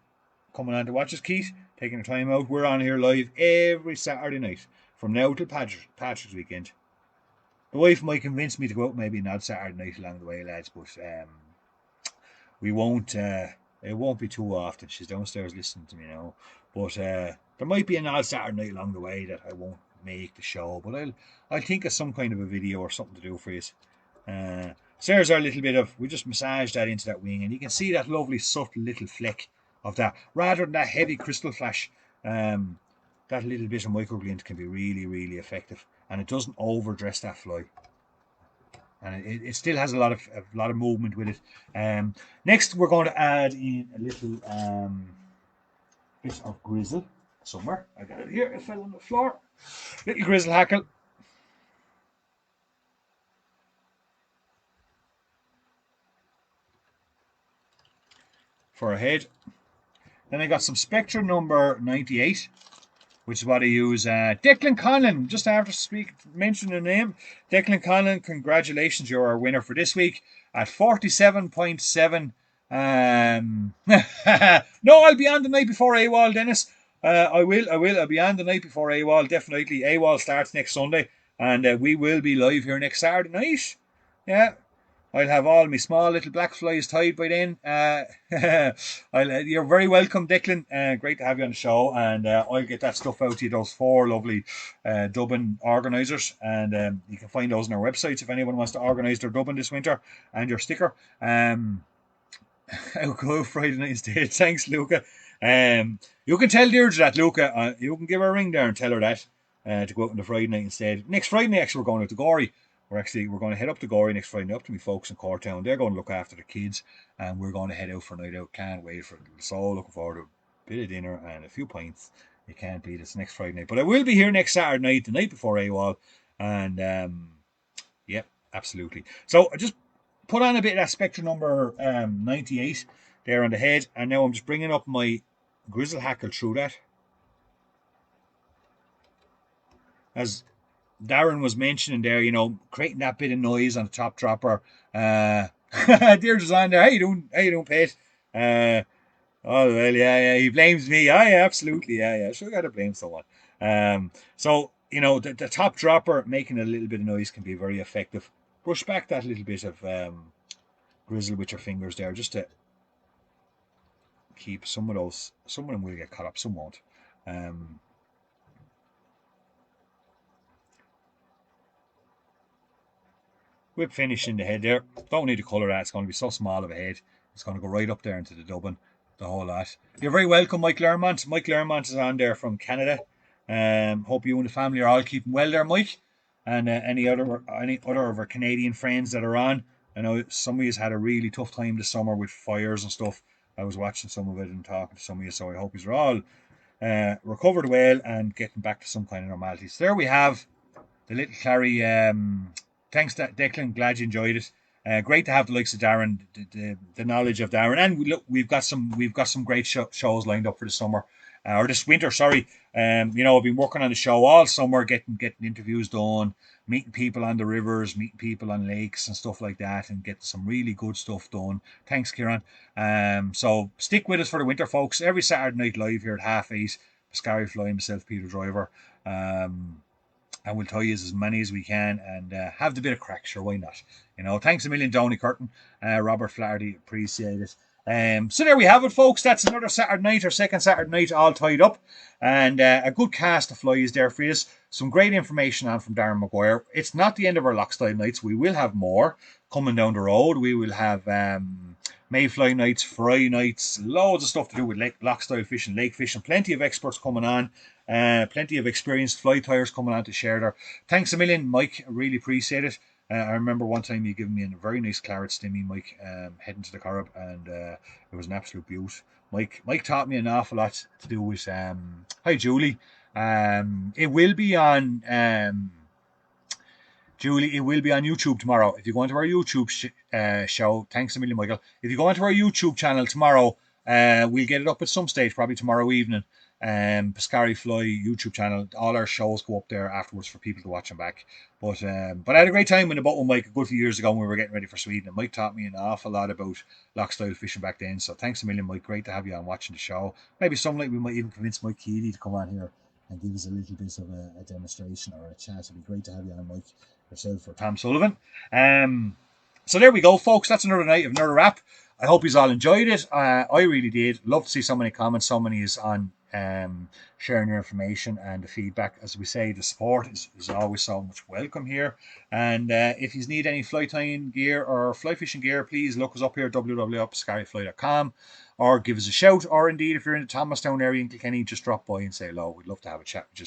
coming on to watch us, Keith. Taking the time out. We're on here live every Saturday night from now till Patrick's weekend. The wife might convince me to go out maybe an odd Saturday night along the way, lads, but we won't. It won't be too often. She's downstairs listening to me now, but there might be an odd Saturday night along the way that I won't make the show, but I'll think of some kind of a video or something to do for you. So there's our little bit of, we just massage that into that wing, and you can see that lovely subtle little fleck of that, rather than that heavy crystal flash. That little bit of microglint can be really, really effective, and it doesn't overdress that fly, and it still has a lot of movement with it. Next we're going to add in a little bit of grizzle somewhere. I got it here, it fell on the floor. Little grizzle hackle. For a head. Then I got some Spectre number 98, which is what I use. Declan Conlon, just after mention the name. Declan Conlon, congratulations, you're our winner for this week at 47.7. No, I'll be on the night before AWOL, Dennis. I'll be on the night before AWOL, definitely. AWOL starts next Sunday, and we will be live here next Saturday night. Yeah. I'll have all my small little black flies tied by then. You're very welcome, Declan. Great to have you on the show, and I'll get that stuff out to you, those 4 lovely Dublin organisers, and you can find those on our websites if anyone wants to organise their Dublin this winter, and your sticker. I'll go Friday night instead. Thanks, Luca. You can tell Deirdre that, Luca. You can give her a ring there and tell her that to go out on the Friday night instead. Next Friday night, actually, we're going out to Gorey. We're going to head up to Gorey next Friday, up to my folks in Cortown. They're going to look after the kids, and we're going to head out for a night out. Can't wait for it. So looking forward to a bit of dinner and a few pints. You can't beat it. Next Friday night. But I will be here next Saturday night, the night before AWOL. And, yep, absolutely. So I just put on a bit of that Spectre number 98 there on the head, and now I'm just bringing up my grizzle hackle through that. As Darren was mentioning there, creating that bit of noise on the top dropper. Deirdre's on there. How you doing, Pete? Oh, well, yeah, he blames me. Yeah, absolutely. Yeah. Sure, got to blame someone. So, the top dropper making a little bit of noise can be very effective. Brush back that little bit of grizzle with your fingers there, just to keep some of them will get caught up, some won't. Whip finish in the head there. Don't need to colour that. It's going to be so small of a head. It's going to go right up there into the Dublin, the whole lot. You're very welcome, Mike Lermont. Mike Lermont is on there from Canada. Hope you and the family are all keeping well there, Mike. And any other of our Canadian friends that are on. I know some of you had a really tough time this summer with fires and stuff. I was watching some of it and talking to some of you, so I hope you're all recovered well and getting back to some kind of normality. So there we have the little Clary. Thanks, Declan. Glad you enjoyed it. Great to have the likes of Darren, the knowledge of Darren, and we've got some great shows lined up for the summer or this winter. Sorry, I've been working on the show all summer, getting interviews done, meeting people on the rivers, meeting people on lakes and stuff like that, and getting some really good stuff done. Thanks, Kieran. So stick with us for the winter, folks. Every Saturday night live here at 8:30. Scary Fly, myself, Peter Driver. And we'll tell you as many as we can and have the bit of crack, sure, why not? Thanks a million, Downey Curtin, Robert Flaherty, appreciate it. So there we have it, folks. That's another Saturday night, or second Saturday night, all tied up. And a good cast of flies there for you. Some great information on from Darren Maguire. It's not the end of our Lochstyle nights. We will have more coming down the road. We will have mayfly nights, fry nights, loads of stuff to do with Lochstyle fishing, lake fishing. Plenty of experts coming on. Plenty of experienced fly tyers coming on to share there. Thanks a million, Mike. I really appreciate it. I remember one time you gave me a very nice claret stimmy, Mike, heading to the Corrib, and it was an absolute beaut. Mike taught me an awful lot to do with hi Julie. It will be on Julie, it will be on YouTube tomorrow. If you go into our YouTube show, thanks a million, Michael. If you go into our YouTube channel tomorrow, we'll get it up at some stage, probably tomorrow evening. Pescari Fly YouTube channel. All our shows go up there afterwards for people to watch them back. But I had a great time in the boat with Mike a good few years ago when we were getting ready for Sweden. And Mike taught me an awful lot about Lochstyle fishing back then. So thanks a million, Mike. Great to have you on watching the show. Maybe some night we might even convince Mike Keeley to come on here and give us a little bit of a demonstration or a chat. It'd be great to have you on, Mike, yourself, or Tom Sullivan. So there we go, folks. That's another night of another wrap. I hope you all enjoyed it. I really did. Love to see so many comments. So many is on sharing your information and the feedback. As we say, the support is always so much welcome here. And if you need any fly tying gear or fly fishing gear, please look us up here, www.pescarifly.com, or give us a shout. Or indeed, if you're in the Thomastown area in Kilkenny, just drop by and say hello. We'd love to have a chat with you.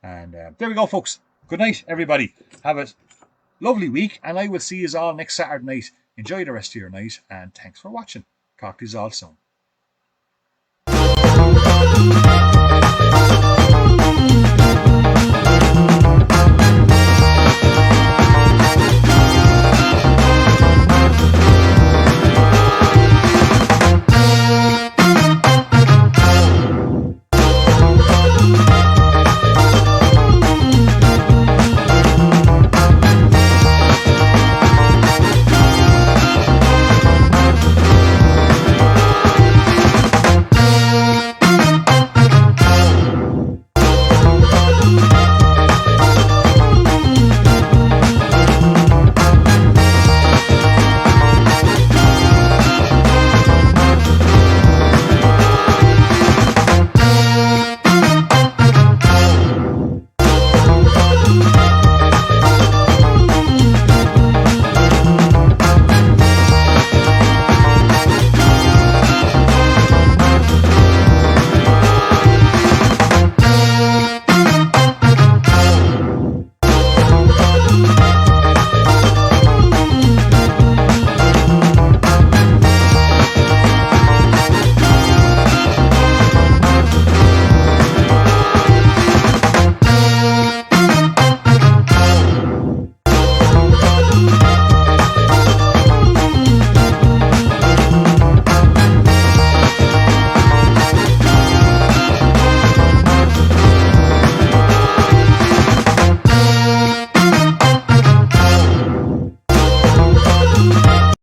And there we go, folks. Good night, everybody. Have a lovely week, and I will see you all next Saturday night. Enjoy the rest of your night, and thanks for watching. Talk to you all soon.